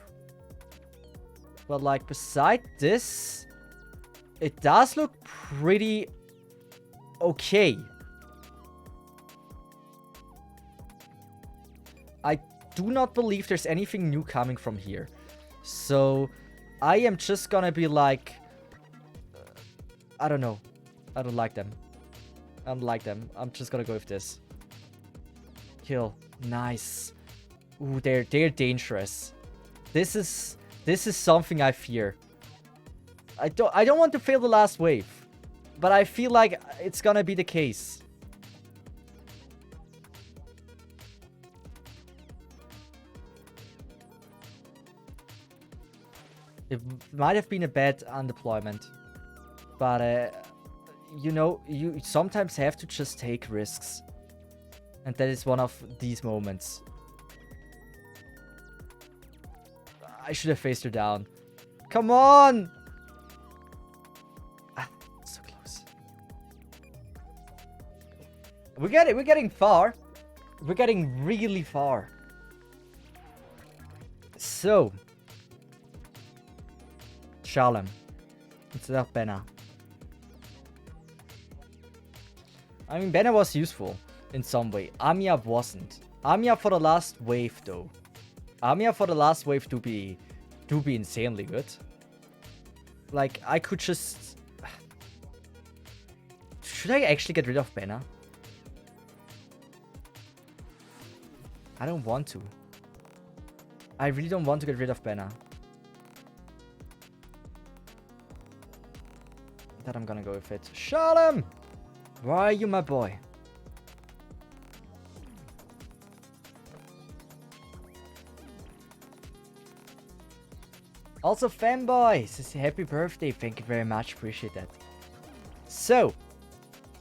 But like, beside this, it does look pretty okay. I do not believe there's anything new coming from here. So, I am just gonna be like... I don't know. I don't like them. I don't like them. I'm just gonna go with this. Kill. Nice. Ooh, they're dangerous. This is something I fear. I don't want to fail the last wave. But I feel like it's gonna be the case. It might have been a bad undeployment. But, you know, you sometimes have to just take risks. And that is one of these moments. I should have faced her down. Come on! Ah, so close. We're getting far. We're getting really far. So... Shalom. Instead of Benna. I mean, Benna was useful in some way. Amiya wasn't. Amiya for the last wave, though. Amiya for the last wave do be insanely good. Like, I could just... Should I actually get rid of Benna? I don't want to. I really don't want to get rid of Benna. That I'm gonna go with it. Shalom! Why are you my boy? Also, fanboy says happy birthday. Thank you very much. Appreciate that. So,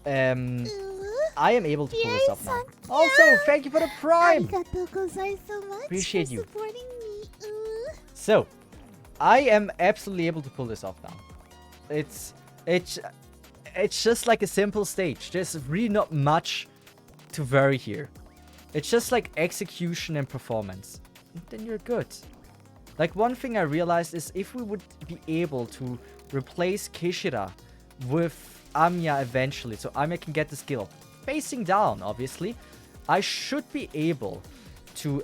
I am able to pull this off now. Also, thank you for the prime. So much Appreciate for you. supporting me. So, I am absolutely able to pull this off now. It's just like a simple stage. There's really not much to vary here. It's just like execution and performance. And then you're good. Like, one thing I realized is if we would be able to replace Kishira with Anya eventually, so Anya can get the skill facing down, obviously, I should be able to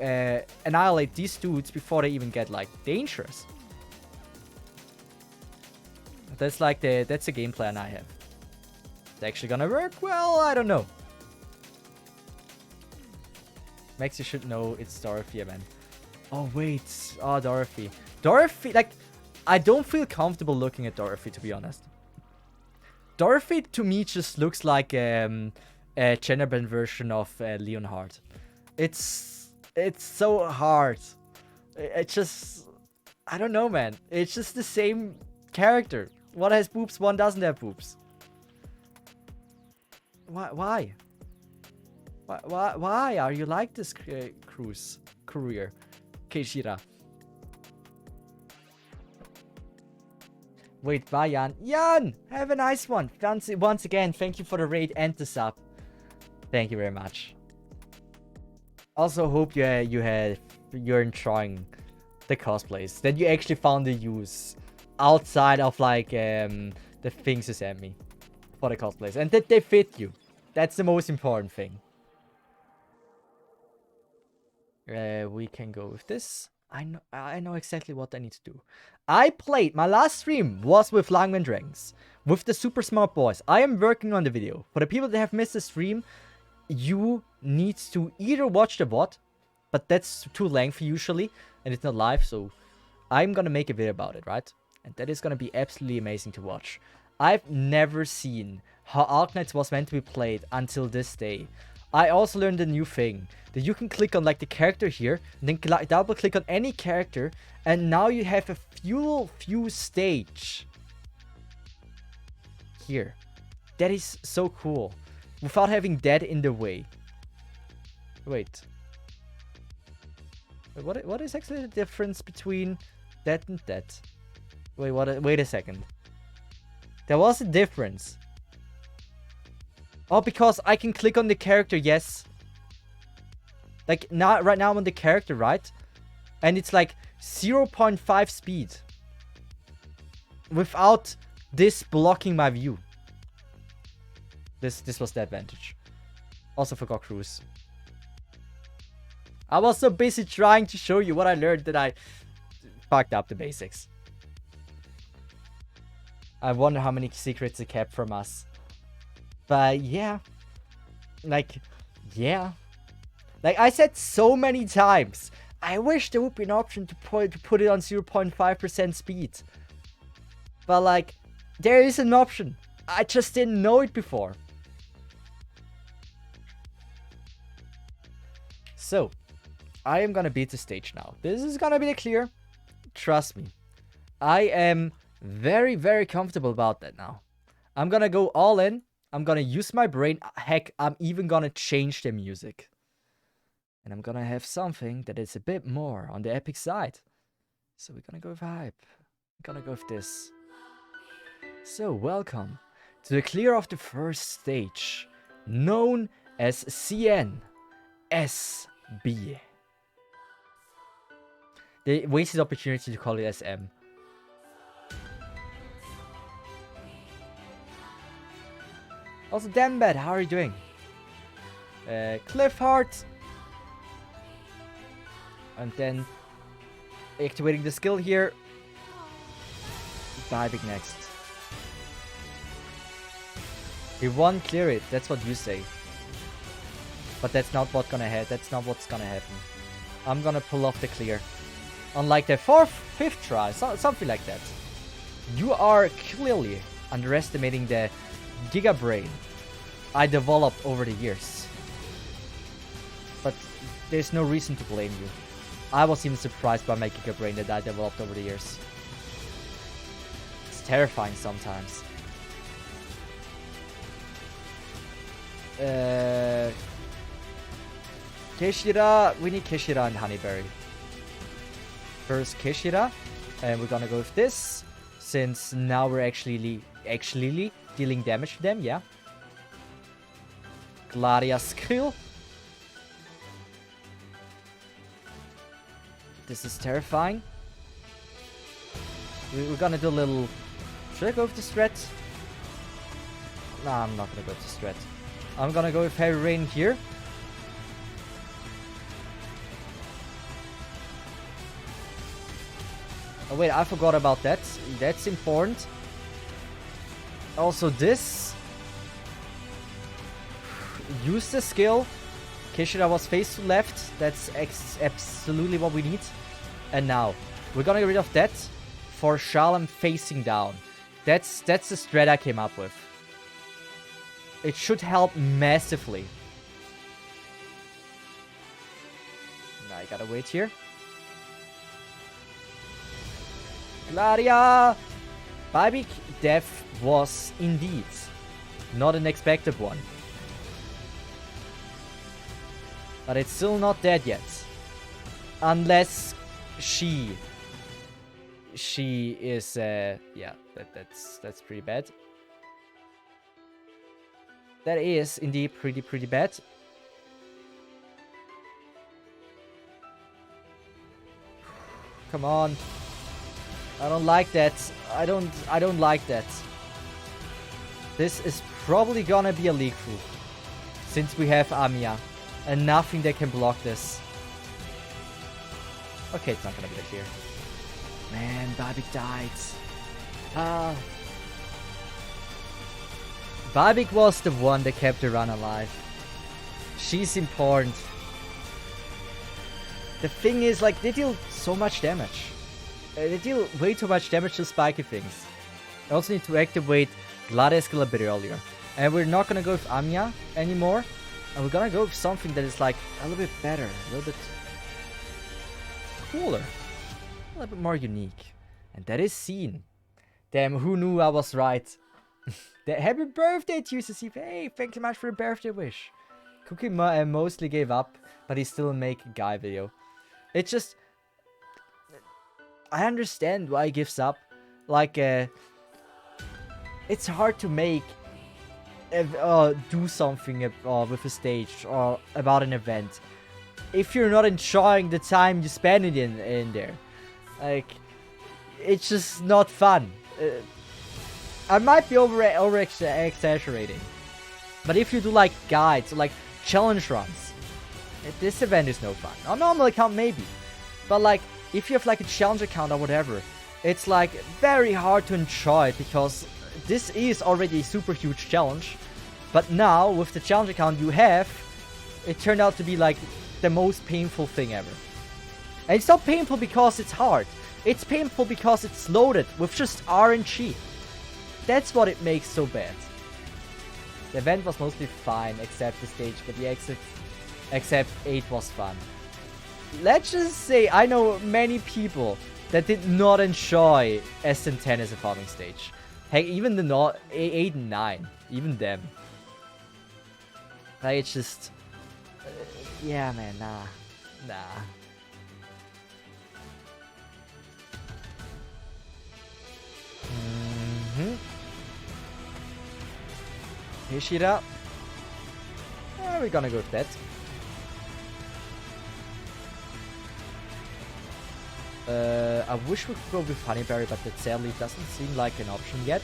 annihilate these dudes before they even get, like, dangerous. That's like that's the game plan I have. It's actually gonna work? Well, I don't know. Max, you should know it's Dorothy, man. Oh, wait. Oh, Dorothy. Dorothy, like, I don't feel comfortable looking at Dorothy, to be honest. Dorothy, to me, just looks like a gender-bent version of Leonhard. It's so hard. It's just... I don't know, man. It's just the same character. One has boobs, one doesn't have boobs. Why? Why are you like this, career? Keishira. Wait, bye, Jan. Jan! Have a nice one. Once again, thank you for the raid and the sub. Thank you very much. Also, hope you're enjoying the cosplays. That you actually found the use outside of, like, the things you sent me for the cosplays. And that they fit you. That's the most important thing. We can go with this. I know exactly what I need to do. I played, my last stream was with Langman Dragons, with the super smart boys. I am working on the video. For the people that have missed the stream, you need to either watch the VOD, but that's too lengthy usually, and it's not live, so I'm gonna make a video about it, right? And that is gonna be absolutely amazing to watch. I've never seen how Arknights was meant to be played until this day. I also learned a new thing, that you can click on, like, the character here, and then double click on any character, and now you have a fuel stage here. That is so cool, without having that in the way. Wait, what is actually the difference between that and that? Wait a second. There was a difference. Oh, because I can click on the character, yes. Like, now, right now I'm on the character, right? And it's like 0.5 speed. Without this blocking my view. This was the advantage. Also forgot cruise. I was so busy trying to show you what I learned that I fucked up the basics. I wonder how many secrets they kept from us. But yeah, like, yeah. Like I said so many times, I wish there would be an option to put it on 0.5% speed. But like, there is an option. I just didn't know it before. So, I am gonna beat the stage now. This is gonna be clear. Trust me. I am very, very comfortable about that now. I'm gonna go all in. I'm gonna use my brain. Heck, I'm even gonna change the music. And I'm gonna have something that is a bit more on the epic side. So we're gonna go with hype. I'm gonna go with this. So welcome to the clear of the first stage, known as CNSB. They wasted the opportunity to call it SM. Also, damn bad, how are you doing? Cliffheart. And then activating the skill here. Diving next. He won't clear it, that's what you say. But that's not what's gonna happen. I'm gonna pull off the clear. On like the fifth try, something like that. You are clearly underestimating the Giga Brain I developed over the years. But there's no reason to blame you. I was even surprised by my Giga Brain that I developed over the years. terrifying sometimes. Kishira, we need Kishira and Honeyberry. First Kishira, and we're gonna go with this, since now we're actually dealing damage to them, yeah. Gladia Skrill. This is terrifying. We're gonna do a little... Should I go with the strat? Nah, I'm not gonna go with the strat. I'm gonna go with Heavy Rain here. Oh wait, I forgot about that. That's important. Also this. Use the skill. Kishira was face to left. That's absolutely what we need. And now, we're gonna get rid of that for Shalom facing down. That's the strat I came up with. It should help massively. Now I gotta wait here. Gladia! Bybik death was indeed not an expected one. But it's still not dead yet. Unless she is yeah, that's pretty bad. That is indeed pretty bad. Come on. I don't like that. I don't like that. This is probably gonna be a leak through. Since we have Amiya. And nothing that can block this. Okay, it's not gonna be the clear. Man, Bybik died. Ah. Bybik was the one that kept the run alive. She's important. The thing is, like, they deal so much damage. They deal way too much damage to spiky things. I also need to activate Gladiaskill a bit earlier. And we're not gonna go with Amiya anymore. And we're gonna go with something that is like a little bit better, a little bit cooler, a little bit more unique. And that is Scene. Damn, who knew I was right? Happy birthday to you, Cesith. Hey, thanks so much for the birthday wish. Cookie mostly gave up, but he still make a guy video. It's just... I understand why he gives up. Like, it's hard to make... do something with a stage or about an event if you're not enjoying the time you spend it in there. Like, it's just not fun. I might be over exaggerating, but if you do like guides or like challenge runs, this event is no fun. On normal account maybe, but like if you have like a challenge account or whatever, it's like very hard to enjoy it because this is already a super huge challenge. But now, with the challenge account you have, it turned out to be like the most painful thing ever. And it's not painful because it's hard. It's painful because it's loaded with just RNG. That's what it makes so bad. The event was mostly fine, except the stage, but the except 8 was fun. Let's just say I know many people that did not enjoy SN10 as a farming stage. Heck, even the 8 and 9, even them. Like, it's just... yeah, man, nah. Hishira. We're gonna go with that. I wish we could go with Honeyberry, but that sadly doesn't seem like an option yet.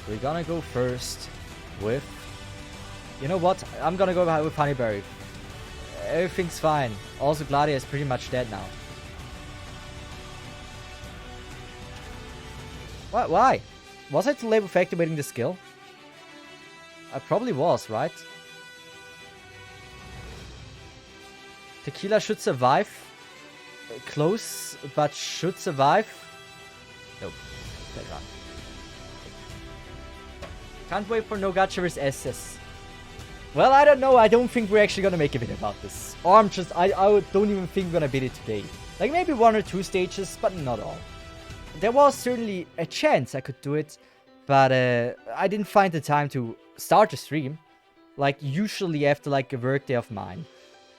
We're gonna go first with... you know what? I'm gonna go with Honeyberry. Everything's fine. Also, Gladia is pretty much dead now. What? Why? Was I too late with activating the skill? I probably was, right? Tequila should survive. Close, but should survive. Nope. Dead run. Can't wait for no gacha vs SS. Well, I don't know. I don't think we're actually gonna make a video about this. Or I don't even think we're gonna beat it today. Like maybe 1 or 2 stages, but not all. there was certainly a chance I could do it, but I didn't find the time to start the stream. Like, usually after, like, a work day of mine,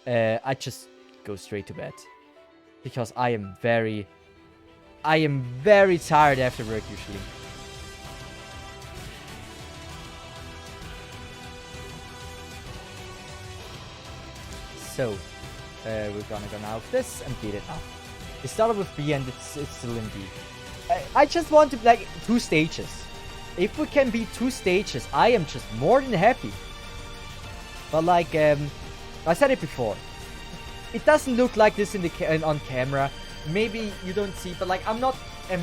I just go straight to bed. Because I am very tired after work, usually. So, we're gonna go now with this and beat it up. It started with B and it's still in B. I just want to, like, 2 stages. If we can beat 2 stages, I am just more than happy. But, like, I said it before. It doesn't look like this in the on camera. Maybe you don't see, but, like, I'm not a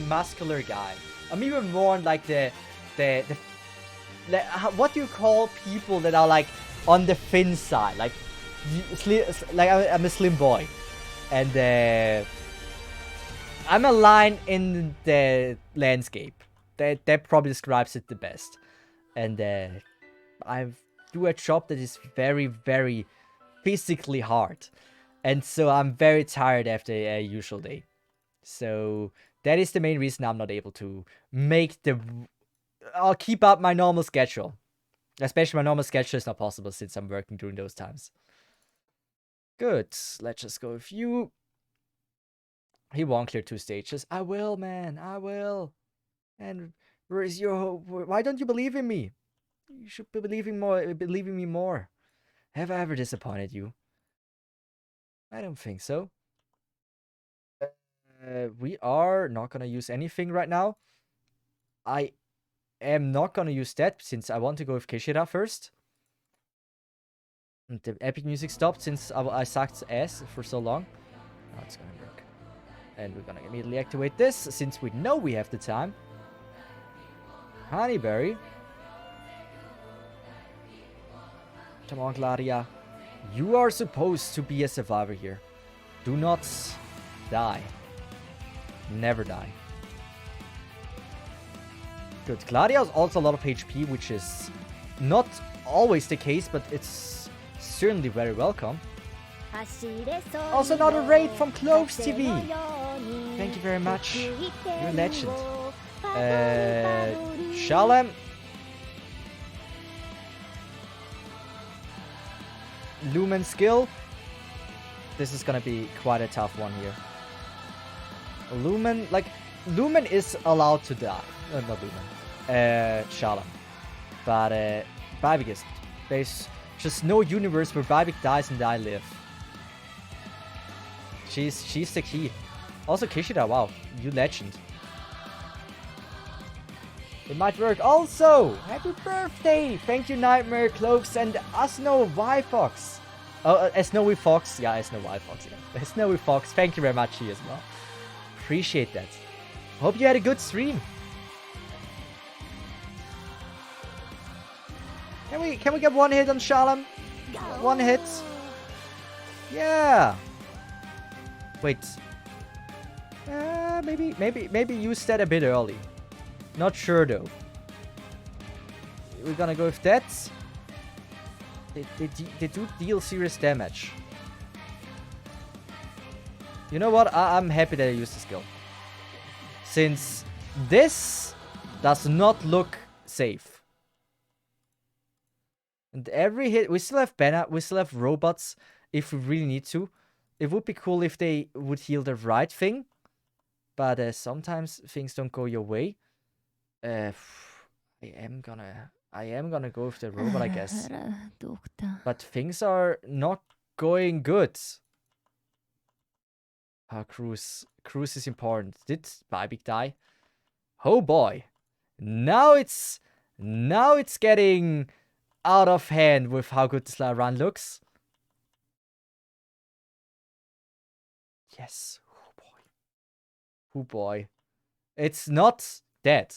muscular guy. I'm even more on, like, what do you call people that are, like, on the thin side? Like I'm a slim boy. And, I'm a line in the landscape. That probably describes it the best. And, I do a job that is very, very physically hard. And so I'm very tired after a usual day. So that is the main reason I'm not able to make I'll keep up my normal schedule. Especially my normal schedule is not possible since I'm working during those times. Good. Let's just go with you. He won't clear 2 stages. I will, man. I will. And where is your hope? Why don't you believe in me? You should be believing me more. Have I ever disappointed you? I don't think so. We are not gonna use anything right now. I am not gonna use that since I want to go with Kishida first. And the epic music stopped since I sucked ass for so long. Now it's gonna work. And we're gonna immediately activate this since we know we have the time. Honeyberry. Come on, Gladia. You are supposed to be a survivor here. Do not die. Never die. Good. Gladia has also a lot of HP, which is not always the case, but it's certainly very welcome. Also another raid from Cloves TV. Thank you very much. You're a legend. Shalom. Lumen skill. This is gonna be quite a tough one here. Lumen is allowed to die. Not Lumen. Shalom. But Bybik isn't. There's just no universe where Bybik dies and I live. She's the key. Also Kishida, wow, you legend. It might work. Also, happy birthday! Thank you, Nightmare, Cloves, and Asno Y Fox. Oh, Snowy Fox. Yeah, Snowy Y Fox. Yeah. Snowy Fox. Thank you very much here as well. Appreciate that. Hope you had a good stream. Can we get 1 hit on Shalom? 1 hit. Yeah. Wait. Maybe use that a bit early. Not sure though. We're gonna go with that. They do deal serious damage. You know what? I'm happy that I used the skill. Since this does not look safe. And every hit... We still have Banner. We still have robots if we really need to. It would be cool if they would heal the right thing. But sometimes things don't go your way. I am gonna go with the robot, I guess. But things are not going good. Cruise is important. Did Bybik die? Oh boy. Now it's getting out of hand with how good this run looks. Yes. Oh boy. Oh boy. It's not dead.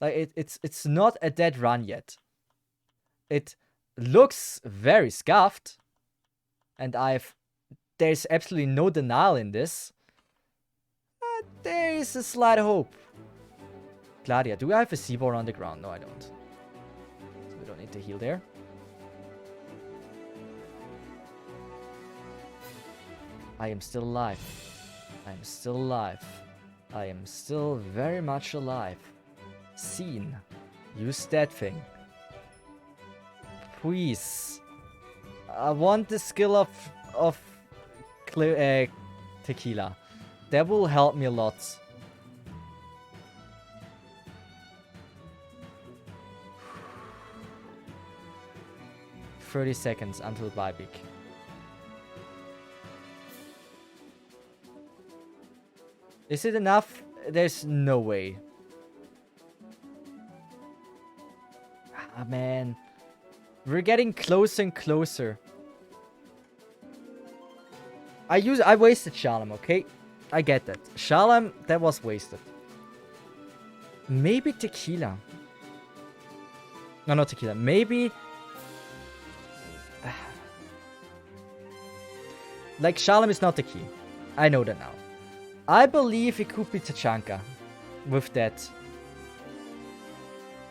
Like it's not a dead run yet. It looks very scuffed. And there's absolutely no denial in this. There is a slight hope. Gladia, do I have a Seaborn on the ground? No, I don't. So we don't need to heal there. I am still alive. I am still alive. I am still very much alive. Scene. Use that thing. Please. I want the skill of tequila. That will help me a lot. "30 seconds until Bybik." Is it enough? There's no way. Ah, man. We're getting closer and closer. I wasted Shalom, okay? I get that. Shalom, that was wasted. Maybe tequila. No, not tequila. Maybe... Like, Shalom is not the key. I know that now. I believe it could be Tachanka with that.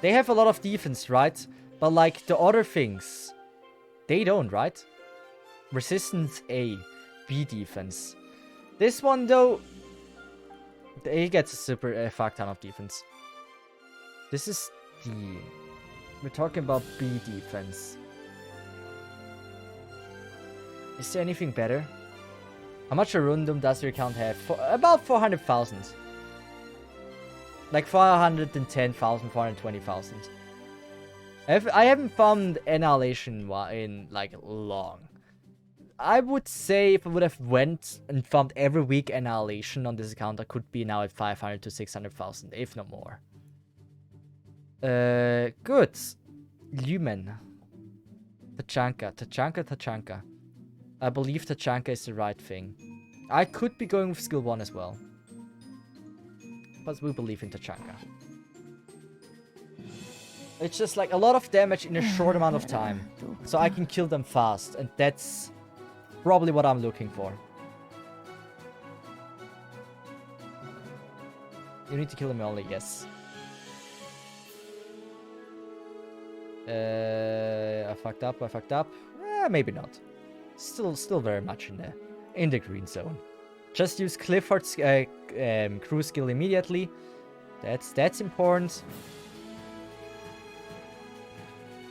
They have a lot of defense, right? But like the other things, they don't, right? Resistance A, B defense. This one though, he gets a super fuck ton of defense. This is D. We're talking about B defense. Is there anything better? How much Arundum does your account have? About 400,000. Like 410,000, 420,000. I haven't found Annihilation in like long. I would say if I would have went and found every week Annihilation on this account, I could be now at 500 to 600,000, if not more. Good. Lumen. Tachanka. I believe Tachanka is the right thing. I could be going with skill 1 as well. But we believe in Tachanka. It's just like a lot of damage in a short amount of time. So I can kill them fast. And that's probably what I'm looking for. You need to kill them early, yes. I fucked up. Maybe not. Still very much in the green zone. Just use Clifford's crew skill immediately. That's important.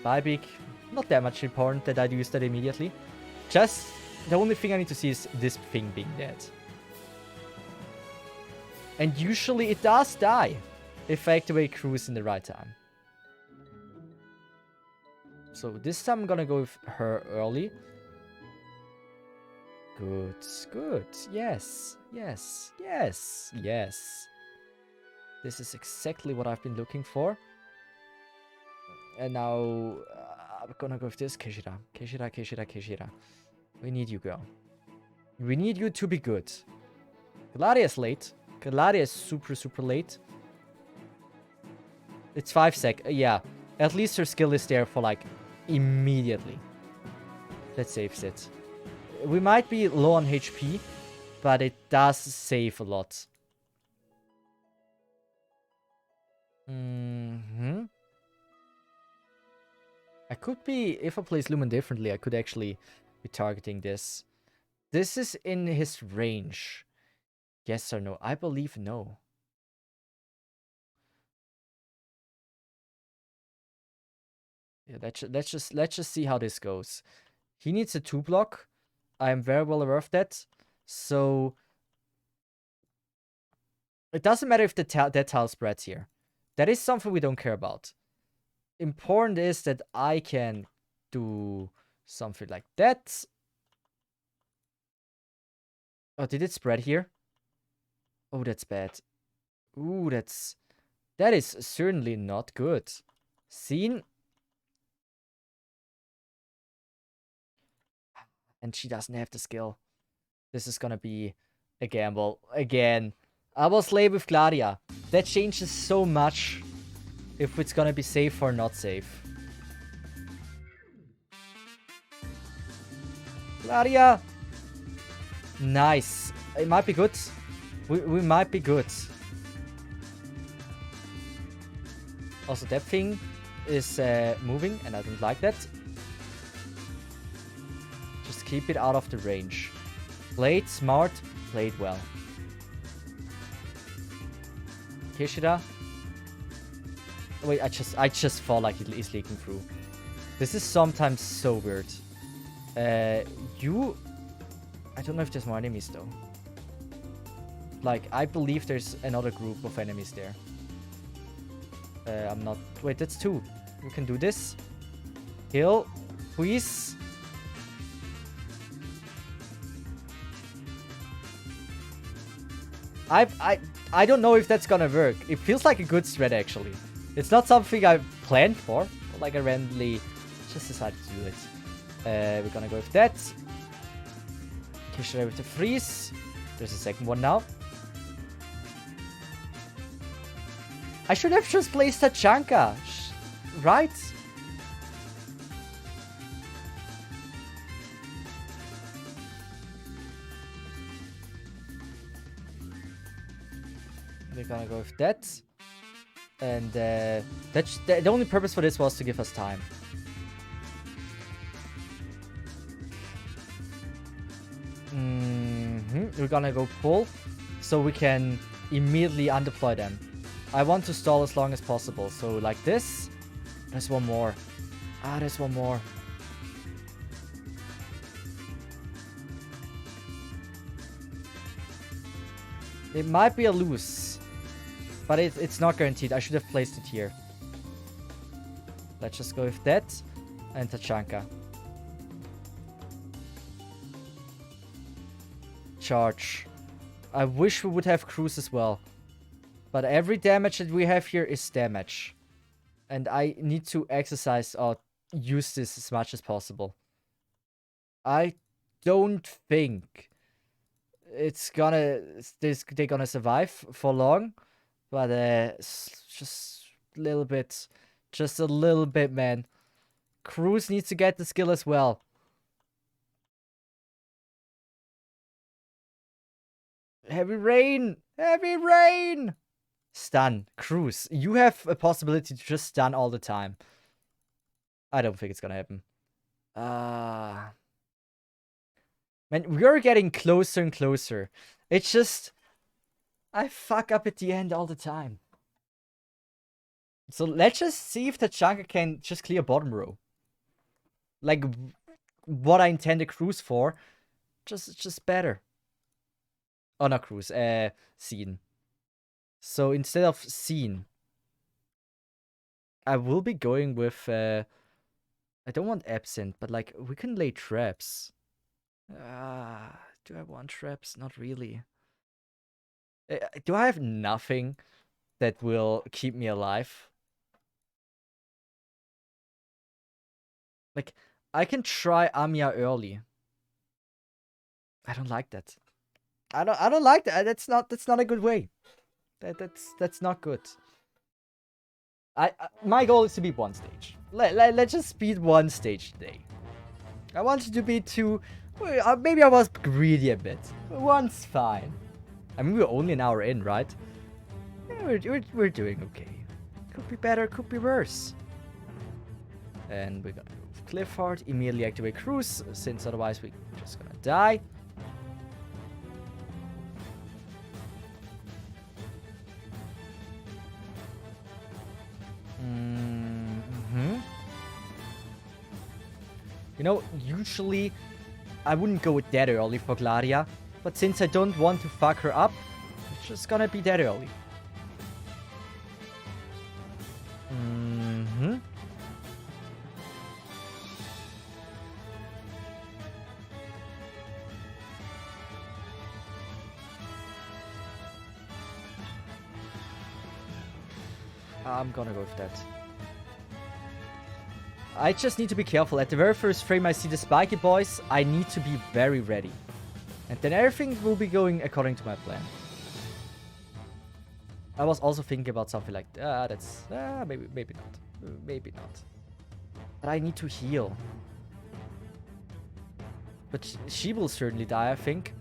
Bybik, not that much important that I'd use that immediately. Just the only thing I need to see is this thing being dead. And usually it does die if I activate crews in the right time. So this time I'm gonna go with her early. Good. Yes. This is exactly what I've been looking for. And now I'm gonna go with this. Keshira. We need you, girl. We need you to be good. Gladia is late. Gladia is super late. It's 5 sec. Yeah. At least her skill is there for like immediately. That saves it. We might be low on HP, but it does save a lot. I could be, if I place Lumen differently, I could actually be targeting this. This is in his range. Yes or no? I believe no. Yeah, let's just see how this goes. He needs a 2-block. I am very well aware of that. So it doesn't matter if that tile spreads here. That is something we don't care about. Important is that I can do something like that. Oh, did it spread here? Oh, that's bad. Ooh, that is certainly not good. Scene. And she doesn't have the skill. This is gonna be a gamble. Again, I will slay with Gladia. That changes so much if it's gonna be safe or not safe. Gladia! Nice. It might be good. We might be good. Also, that thing is moving, and I don't like that. Just keep it out of the range. Played smart, played well. Kishida. Wait, I just felt like he's leaking through. This is sometimes so weird. You... I don't know if there's more enemies, though. Like, I believe there's another group of enemies there. I'm not... Wait, that's 2. We can do this. Heal. Please. I don't know if that's gonna work. It feels like a good strat, actually. It's not something I planned for. But like, I randomly just decided to do it. We're gonna go with that. Kishida with the freeze. There's a second one now. I should have just placed Tachanka. Right? We're gonna go with that. And that's the only purpose for this was to give us time. We're gonna go pull so we can immediately undeploy them. I want to stall as long as possible. So like this. There's one more. Ah, there's one more. It might be a loose. But it's not guaranteed. I should have placed it here. Let's just go with that. And Tachanka. Charge. I wish we would have Cruise as well. But every damage that we have here is damage. And I need to exercise or use this as much as possible. I don't think it's gonna... they're gonna survive for long. But just a little bit. Just a little bit, man. Cruise needs to get the skill as well. Heavy rain! Heavy rain! Stun. Cruise. You have a possibility to just stun all the time. I don't think it's gonna happen. Man, we're getting closer and closer. It's just... I fuck up at the end all the time. So let's just see if Tachanka can just clear bottom row. Like, what I intended Cruise for. Just better. Oh, not Cruise. Scene. So instead of Scene, I will be going with... I don't want Absent, but like, we can lay traps. Do I want traps? Not really. Do I have nothing that will keep me alive? Like, I can try Amiya early. I don't like that. I don't like that. That's not a good way. That's not good. My goal is to beat 1 stage. Let's just beat 1 stage today. I wanted to beat 2. Maybe I was greedy a bit. 1's fine. I mean, we're only an hour in, right? Yeah, we're doing okay. Could be better, could be worse. And we're gonna go with Clifford. Immediately activate Cruise, since otherwise we're just gonna die. You know, usually I wouldn't go with that early for Gladia. But since I don't want to fuck her up, it's just gonna be that early. I'm gonna go with that. I just need to be careful. At the very first frame I see the spiky boys, I need to be very ready. And then everything will be going according to my plan. I was also thinking about something like, maybe not. Maybe not. But I need to heal. But she will certainly die, I think.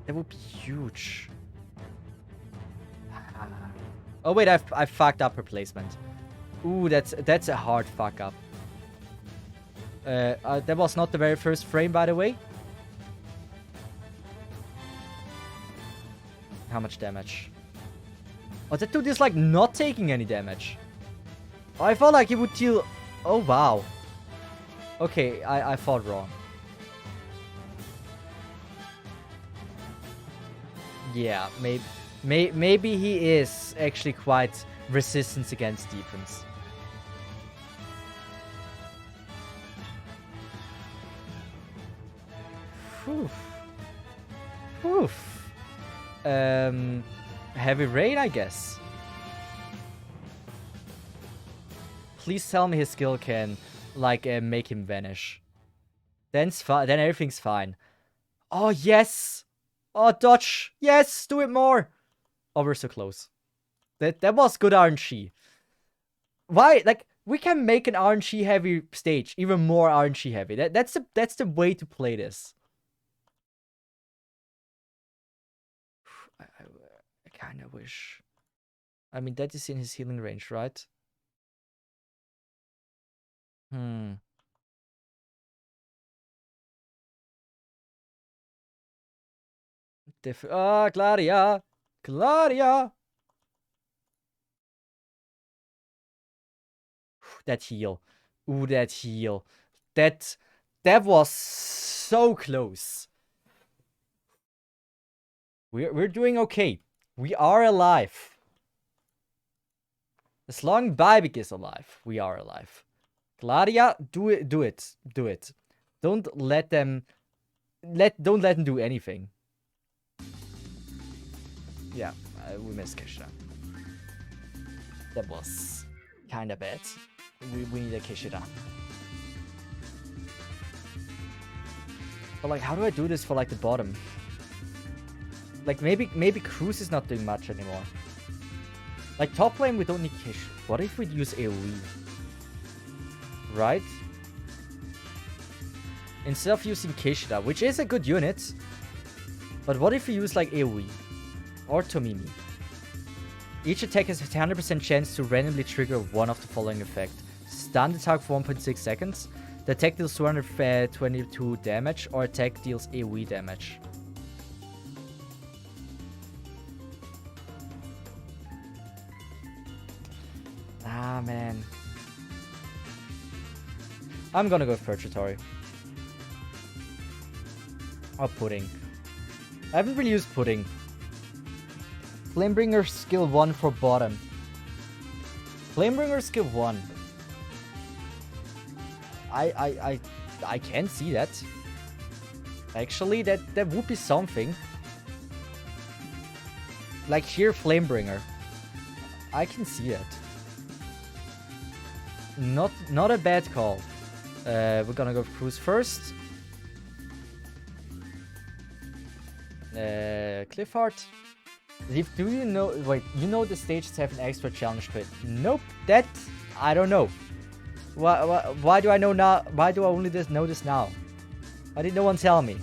That would be huge. Oh wait, I fucked up her placement. Ooh, that's a hard fuck up. That was not the very first frame, by the way. How much damage? Oh, that dude is like not taking any damage. Oh, I felt like he would deal... Oh, wow. Okay, I thought wrong. Yeah, maybe he is actually quite resistant against defense. Whew. Whew. Heavy rain, I guess. Please tell me his skill can, like, make him vanish. Then everything's fine. Oh, yes! Oh, dodge! Yes! Do it more! Oh, we're so close. That was good RNG. Why? Like, we can make an RNG heavy stage. Even more RNG heavy. That's the way to play this. I kind of wish. I mean, that is in his healing range, right? Gladia! Gladia! That heal. Ooh, that heal. That was so close. We're doing okay. We are alive. As long as Bybik is alive, we are alive. Gladia, do it. Don't let them do anything. Yeah, we missed Kishida. That was kinda bad. We need a Kishida. But like, how do I do this for like the bottom? Like maybe Cruz is not doing much anymore. Like top lane we don't need Kish. What if we use AoE? Right? Instead of using Kishida, which is a good unit. But what if we use like AoE? Or Tomimi? Each attack has a 100% chance to randomly trigger one of the following effect. Stun the target for 1.6 seconds. The attack deals 222 damage, or attack deals AoE damage. Ah, man. I'm gonna go with Purgatory. Or Pudding. I haven't really used Pudding. Flamebringer skill 1 for bottom. Flamebringer skill 1. I can see that. Actually, that would be something. Like here, Flamebringer. I can see that. Not a bad call. We're gonna go Cruise first. Cliffheart. Do you know... Wait, you know the stages have an extra challenge to it? Nope. That... I don't know. Why do I know now? Why do I only know this now? Why did no one tell me?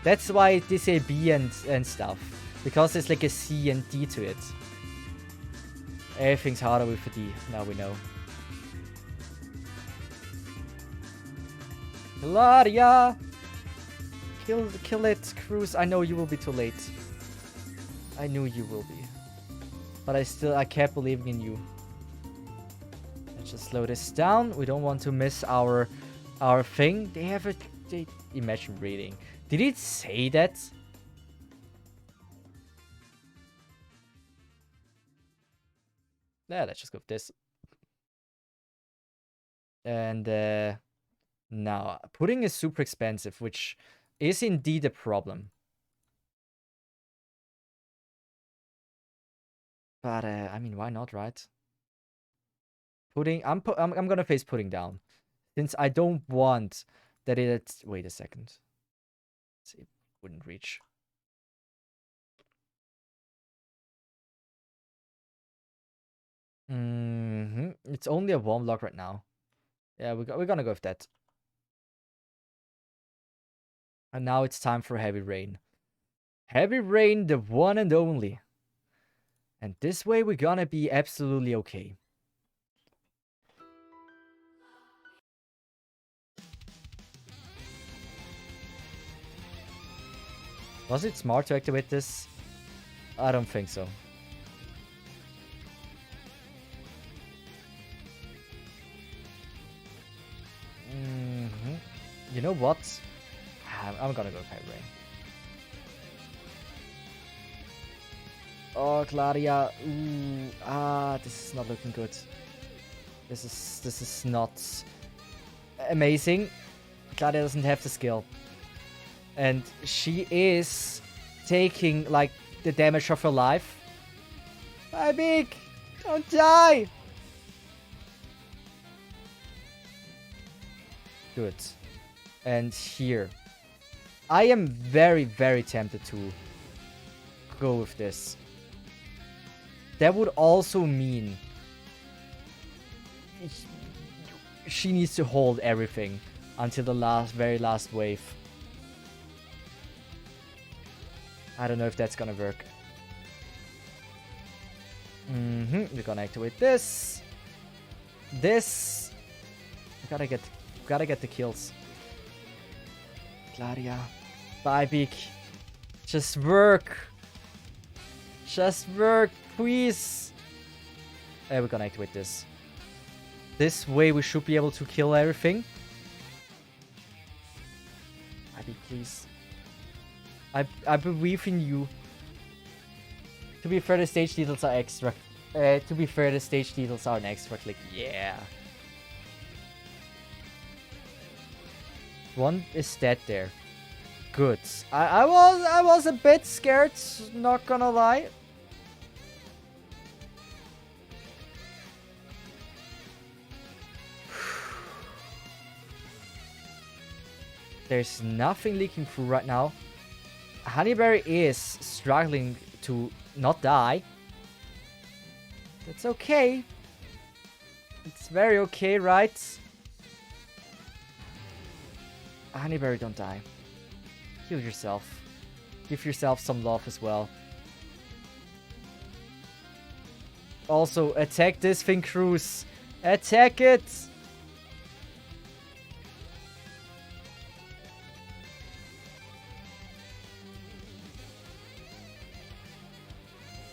That's why they say B and stuff. Because there's like a C and D to it. Everything's harder with a D. Now we know. Gladia! Kill it, Cruz. I know you will be too late. I knew you will be. But I kept believing in you. Let's just slow this down. We don't want to miss our thing. They have a... Imagine reading. Did it say that? Yeah, let's just go with this. And now, Pudding is super expensive, which is indeed a problem. But I mean, why not, right? Pudding. I'm gonna face Pudding down, since I don't want that it. Wait a second. It wouldn't reach. It's only a warm lock right now. Yeah, we're gonna go with that. And now it's time for Heavy Rain. Heavy Rain, the one and only. And this way we're gonna be absolutely okay. Was it smart to activate this? I don't think so. You know what? I'm gonna go Kyber. Oh, Claudia. Ooh, this is not looking good. This is not amazing. Claudia doesn't have the skill. And she is taking, like, the damage of her life. Bye, Big! Don't die! Good. And here. I am very, very tempted to go with this. That would also mean she needs to hold everything until the very last wave. I don't know if that's gonna work. We're gonna activate this. This. We gotta get the kills. Gladia. Bye, Beak. Just work. Just work, please. We're gonna activate this. This way we should be able to kill everything. Bye, Beak, please. I believe in you. To be fair, the stage needles are extra. To be fair, the stage needles are an extra click. Yeah. One is dead there. Good. I was a bit scared, not gonna lie. There's nothing leaking through right now. Honeyberry is struggling to not die. It's okay. It's very okay, right? Honeyberry, don't die. Heal yourself. Give yourself some love as well. Also, attack this thing, Cruz. Attack it!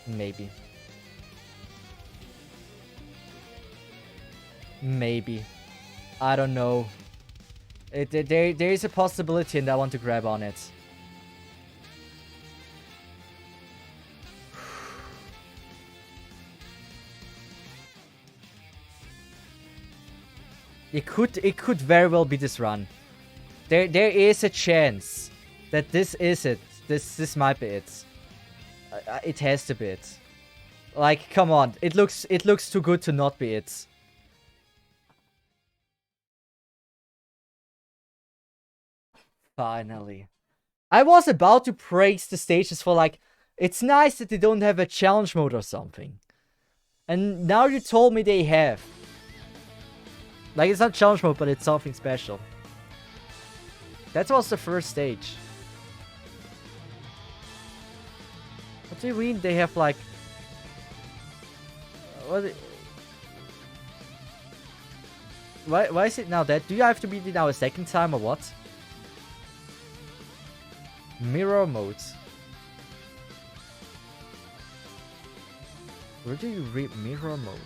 Maybe. Maybe. I don't know. There is a possibility and I want to grab on it. It could very well be this run. There is a chance that this is it. This might be it. It has to be it. Like, come on. It looks too good to not be it. Finally. I was about to praise the stages for, like, it's nice that they don't have a challenge mode or something. And now you told me they have. Like, it's not challenge mode, but it's something special. That was the first stage. What do you mean they have, like... Why is it now that? Do you have to beat it now a second time or what? Mirror mode. Where do you read mirror mode?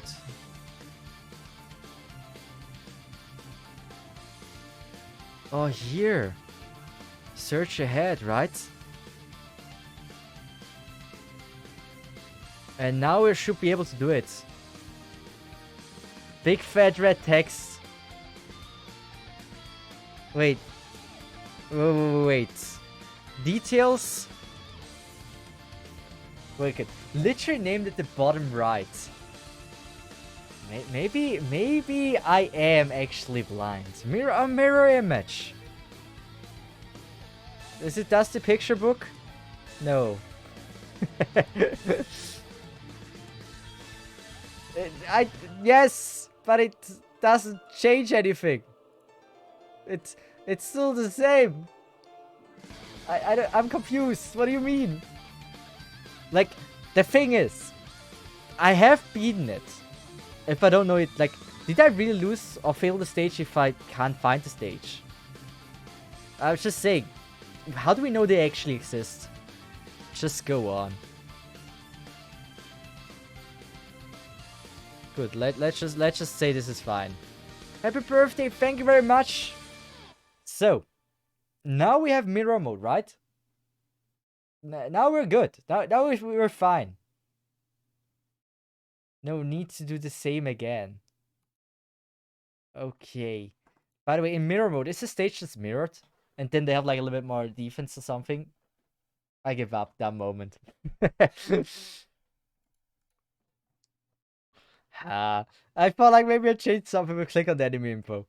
Oh, here. Search ahead, right? And now we should be able to do it. Big fat red text. Wait. Wait. Details? Wait, literally named at the bottom right. Maybe I am actually blind. Mirror image. Is it Dusty Picture Book? No. Yes, but it doesn't change anything. It's still the same. I'm confused. What do you mean? Like, the thing is, I have beaten it. If I don't know it, like, did I really lose or fail the stage if I can't find the stage? I was just saying, how do we know they actually exist? Just go on. Good. Let's just say this is fine. Happy birthday! Thank you very much. So, now we have mirror mode, right? Now we're good. Now we're fine. No need to do the same again. Okay. By the way, in mirror mode, is the stage just mirrored? And then they have like a little bit more defense or something? I give up that moment. I felt like maybe I changed something with click on the enemy info.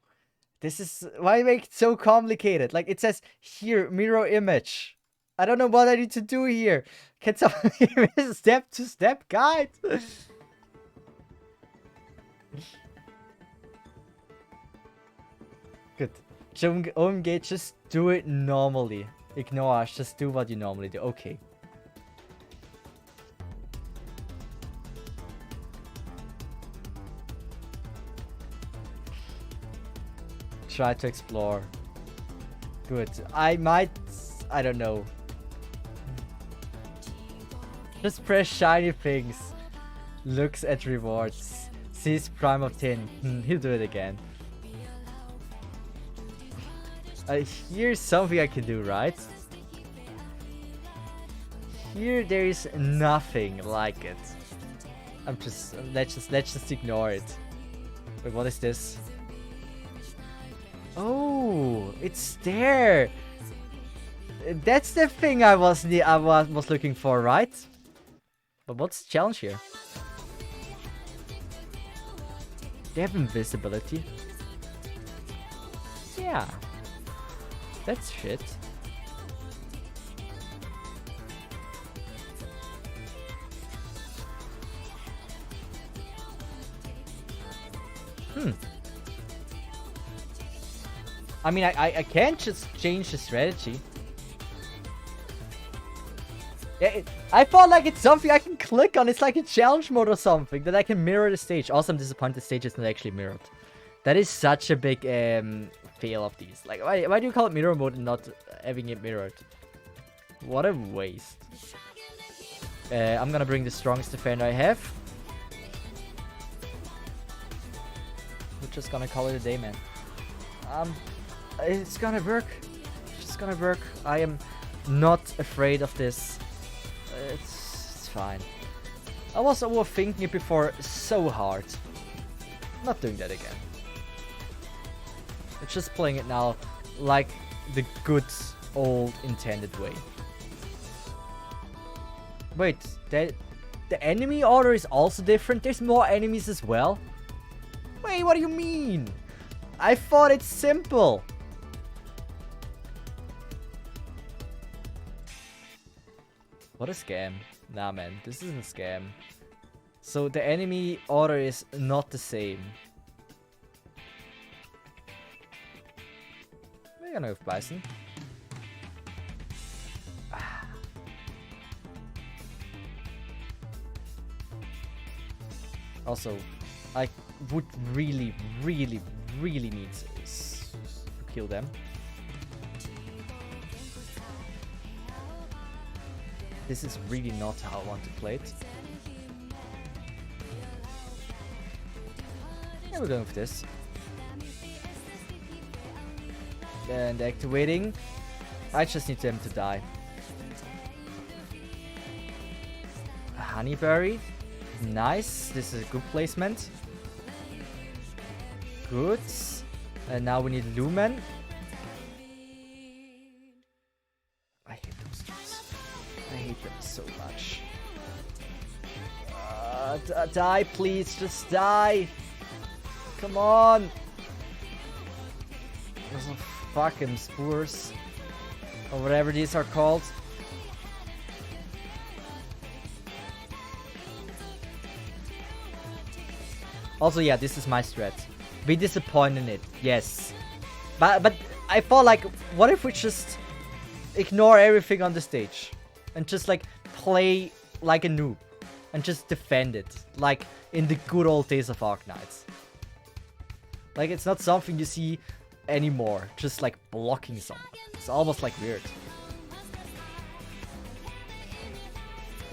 This is why make it so complicated. Like it says here, mirror image. I don't know what I need to do here. Can someone give me a step-to-step guide? Good. OMG, just do it normally. Ignore us, just do what you normally do. Okay. Try to explore. Good. I don't know. Just press shiny things. Looks at rewards. Sees prime of 10. He'll do it again. Here's something I can do, right? Here there is nothing like it. Let's just ignore it. Wait, what is this? Oh, it's there. That's the thing I was looking for, right? But what's the challenge here? They have invisibility. Yeah. That's shit. I mean, I can't just change the strategy. Yeah, I felt like it's something I can click on. It's like a challenge mode or something that I can mirror the stage. Also, I'm disappointed the stage is not actually mirrored. That is such a big fail of these. Like, why do you call it mirror mode and not having it mirrored? What a waste. I'm gonna bring the strongest defender I have. We're just gonna call it a day, man. It's gonna work. It's just gonna work. I am not afraid of this. It's fine. I was overthinking it before so hard. Not doing that again. It's just playing it now like the good old intended way. Wait, the enemy order is also different? There's more enemies as well? Wait, what do you mean? I thought it's simple. What a scam. Nah, man, this isn't a scam. So the enemy order is not the same. We're gonna have Bison. Also, I would really need to kill them. This is really not how I want to play it. Yeah, we're going with this. And activating. I just need them to die. Honeyberry. Nice. This is a good placement. Good. And now we need Lumen. I hate those dudes. I hate them so much. Die, please. Just die. Come on. Those are fucking spores. Or whatever these are called. Also, yeah, this is my strat. Be disappointed in it, yes. But I thought, like, what if we just ignore everything on the stage and just like play like a noob and just defend it, like in the good old days of Arknights. Like, it's not something you see anymore, just like blocking someone. It's almost like weird.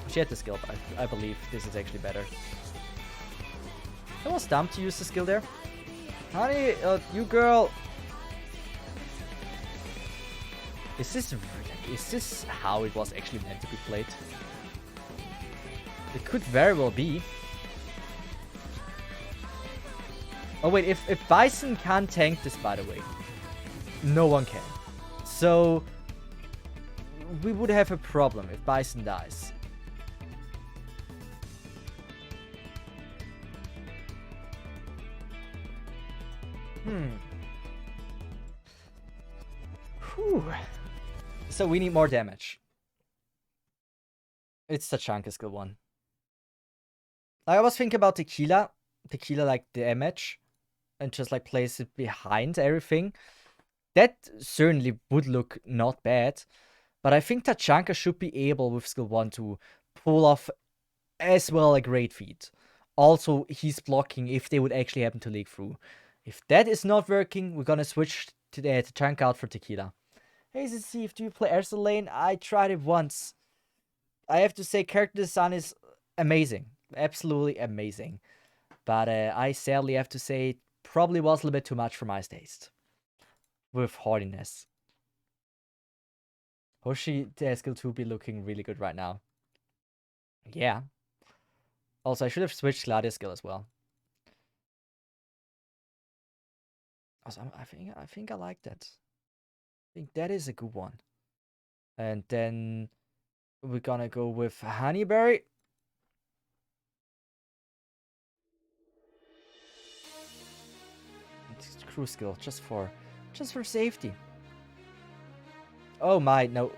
She had the skill, but I believe this is actually better. That was dumb to use the skill there. Honey, you girl. Is this how it was actually meant to be played? It could very well be. Oh wait, if Bison can't tank this, by the way, no one can. So we would have a problem if Bison dies. Whew. So we need more damage. It's Tachanka skill 1. I was thinking about Tequila like damage, and just like place it behind everything. That certainly would look not bad. But I think Tachanka should be able with skill 1 to pull off as well a great feat. Also, he's blocking if they would actually happen to leak through. If that is not working, we're gonna switch to the Tachanka out for Tequila. Hey Cesith, do you play Ursa lane? I tried it once. I have to say, character design is amazing. Absolutely amazing. But I sadly have to say, it probably was a little bit too much for my taste. With hardiness. Hoshi, the skill 2 be looking really good right now. Yeah. Also, I should have switched Gladius skill as well. Also, I think I like that. I think that is a good one. And then we're gonna go with Honeyberry. Crew skill, just for safety. Oh my, no.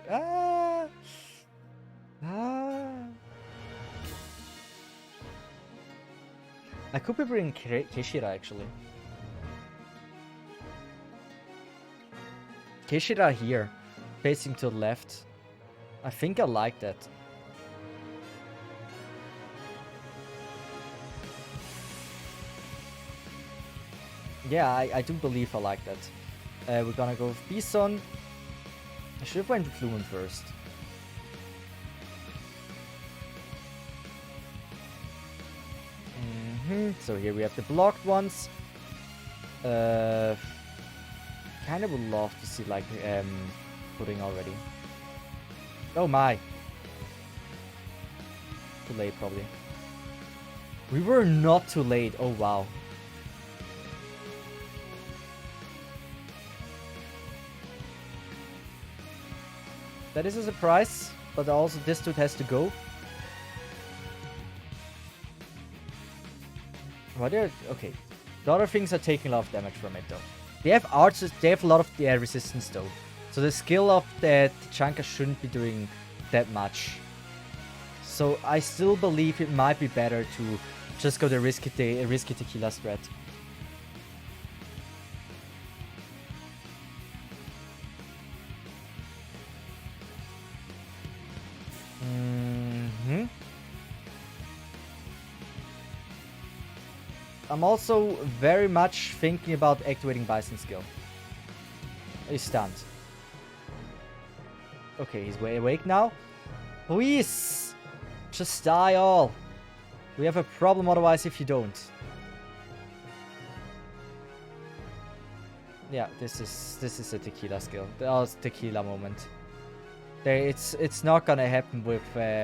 I could be bringing Kishira actually. Kishira here, facing to the left. I think I like that. Yeah, I do believe I like that. We're gonna go with Bison. I should have went with Lumen first. So here we have the blocked ones. Kind of would love to see like pudding already. Oh my! Too late probably. We were not too late. Oh wow. That is a surprise, but also this dude has to go. What are... Okay. The other things are taking a lot of damage from it though. They have archers, they have a lot of the resistance though. So the skill of the Tachanka shouldn't be doing that much. So I still believe it might be better to just go the risky Tequila strat. I'm also very much thinking about activating Bison skill. He's stunned. Okay, he's awake now. Please! Just die all. We have a problem otherwise if you don't. Yeah, this is a Tequila skill. That was Tequila moment. It's not gonna happen with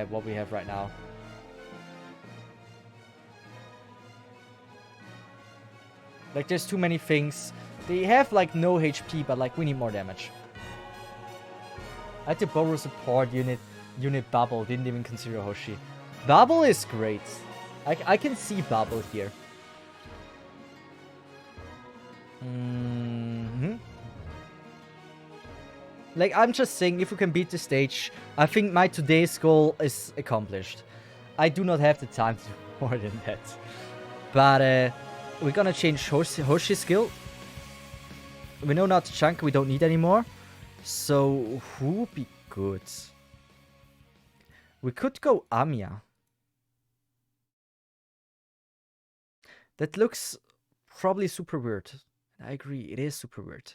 what we have right now. Like, there's too many things. They have, like, no HP, but, like, we need more damage. I had to borrow support unit Bubble. Didn't even consider Hoshi. Bubble is great. I can see Bubble here. Like, I'm just saying, if we can beat the stage, I think my today's goal is accomplished. I do not have the time to do more than that. But, we're gonna change Hoshi's skill. We know not Tachanka we don't need anymore. So, who would be good? We could go Amiya. That looks probably super weird. I agree, it is super weird.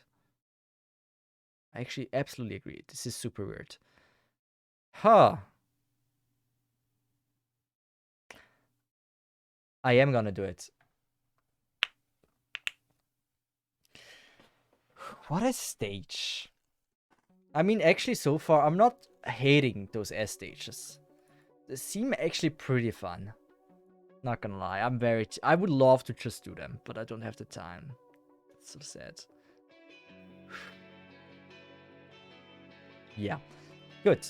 I actually absolutely agree. This is super weird. Huh. I am gonna do it. What a stage. I mean, actually, so far, I'm not hating those S stages. They seem actually pretty fun. Not gonna lie, I would love to just do them, but I don't have the time. It's so sad. Yeah, good.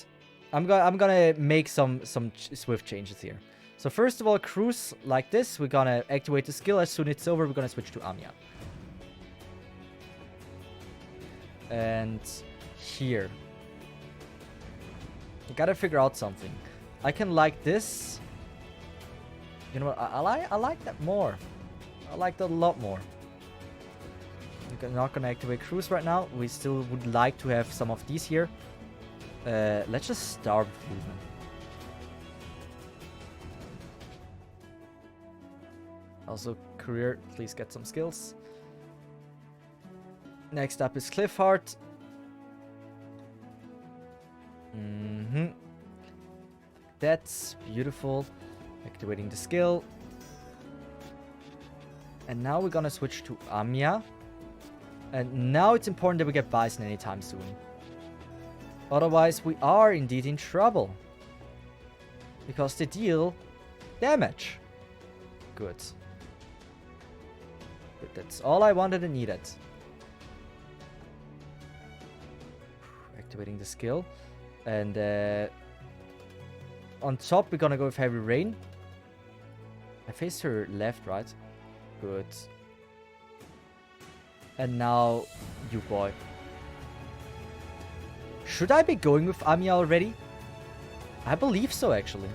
I'm gonna make some swift changes here. So first of all, cruise like this. We're gonna activate the skill. As soon as it's over, we're gonna switch to Amiya. And here, I gotta figure out something. I can like this. You know what? I like that more. I like that a lot more. We're not gonna activate cruise right now. We still would like to have some of these here. Let's just start with movement. Also, career, please get some skills. Next up is Cliffheart. That's beautiful. Activating the skill. And now we're gonna switch to Amiya. And now it's important that we get Bison anytime soon. Otherwise, we are indeed in trouble. Because they deal damage. Good. But that's all I wanted and needed. Activating the skill. And on top, we're gonna go with Heavy Rain. I face her left, right? Good. And now, you boy. Should I be going with Amiya already? I believe so, actually.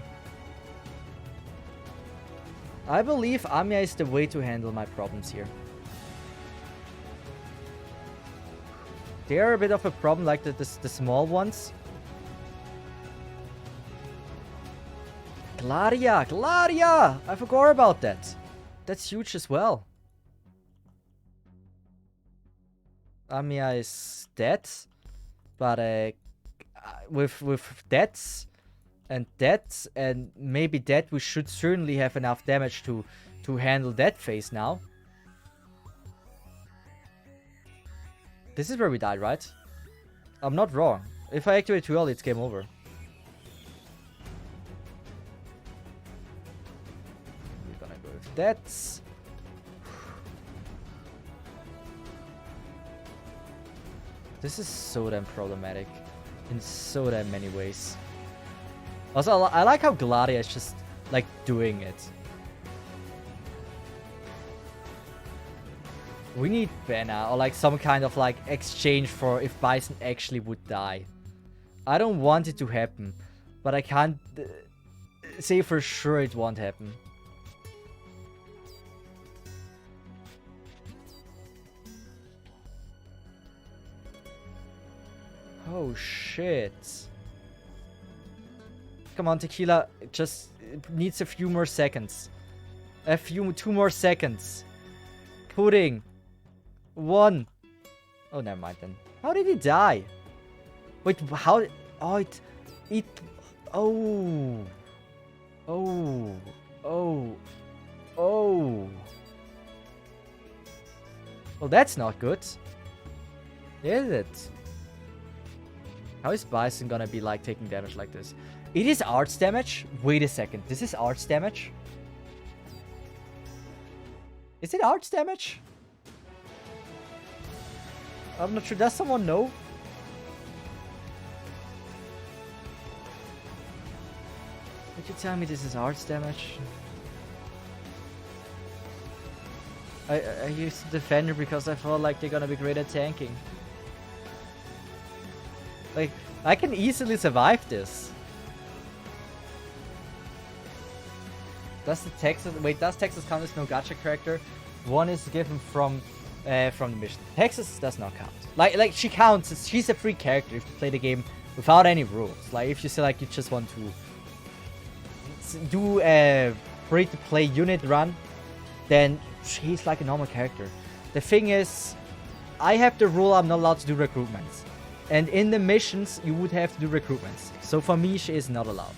I believe Amiya is the way to handle my problems here. They are a bit of a problem, like the small ones. Gladia! Gladia! I forgot about that. That's huge as well. Amiya is dead. But with deaths and maybe that, we should certainly have enough damage to handle that phase now. This is where we died, right? I'm not wrong. If I activate too early, it's game over. We're gonna go with deaths. This is so damn problematic in so damn many ways. Also, I like how Gladia is just, like, doing it. We need Benna, or like some kind of like exchange for if Bison actually would die. I don't want it to happen, but I can't say for sure it won't happen. Oh shit. Come on, Tequila. It just needs a few more seconds. 2 more seconds. Pudding. 1. Oh, never mind then. How did he die? Wait, how? Oh, it. Oh. Oh. Oh. Oh. Well, that's not good. Is it? How is Bison gonna be like taking damage like this? It is arts damage? Wait a second. This is arts damage? Is it arts damage? I'm not sure. Does someone know? Would you tell me this is arts damage? I used Defender because I felt like they're gonna be great at tanking. Like, I can easily survive this. Does the Texas... Wait, does Texas count as no gacha character? One is given from the mission. Texas does not count. Like she counts. She's a free character if you play the game without any rules. Like, if you say like you just want to do a free-to-play unit run, then she's like a normal character. The thing is, I have the rule I'm not allowed to do recruitments. And in the missions, you would have to do recruitments. So for me, she is not allowed.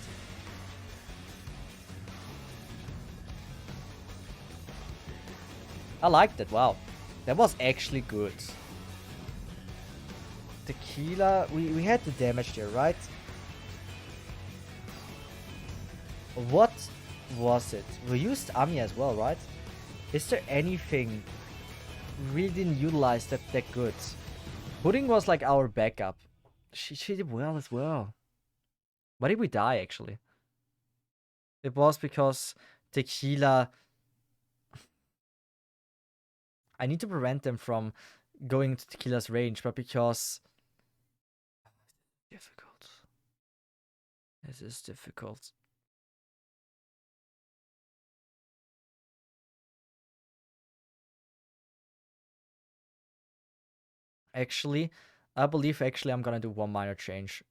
I liked it. Wow. That was actually good. Tequila, we had the damage there, right? What was it? We used Ami as well, right? Is there anything we really didn't utilize that good? Pudding was like our backup. She did well as well. Why did we die, actually? It was because Tequila... I need to prevent them from going to Tequila's range, but because... Difficult. This is difficult. Actually, I believe I'm gonna do one minor change.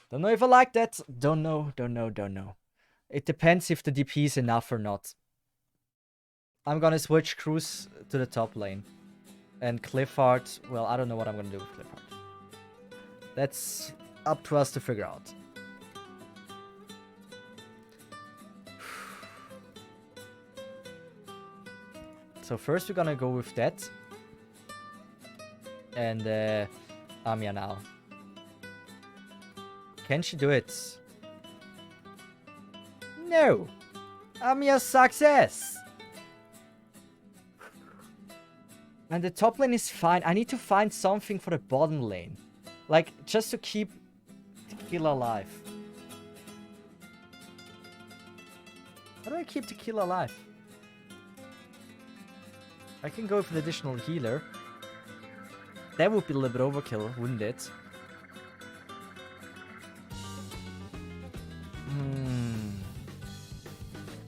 Don't know if I like that. Don't know. It depends if the DP is enough or not. I'm gonna switch Cruz to the top lane. And Clifford, well, I don't know what I'm gonna do with Clifford. That's up to us to figure out. So first we're gonna go with that. And Amiya now. Can she do it? No! Amiya's success! And the top lane is fine. I need to find something for the bottom lane. Like, just to keep Tequila alive. How do I keep Tequila alive? I can go with an additional healer. That would be a little bit overkill, wouldn't it?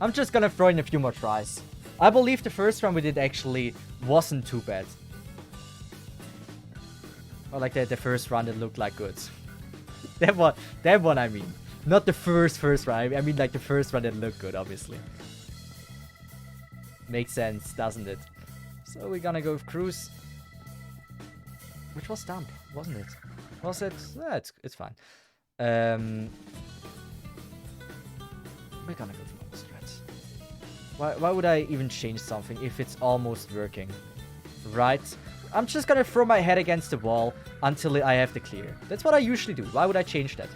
I'm just gonna throw in a few more tries. I believe the first one we did actually wasn't too bad. Or like the first run that looked like good. that one I mean. Not the first run. I mean like the first run that looked good, obviously. Makes sense, doesn't it? So we're gonna go with Cruz. Which was Stump, wasn't it? Was it? Yeah, it's fine. We're gonna go for normal strats. Why would I even change something if it's almost working? Right? I'm just gonna throw my head against the wall until I have the clear. That's what I usually do. Why would I change that?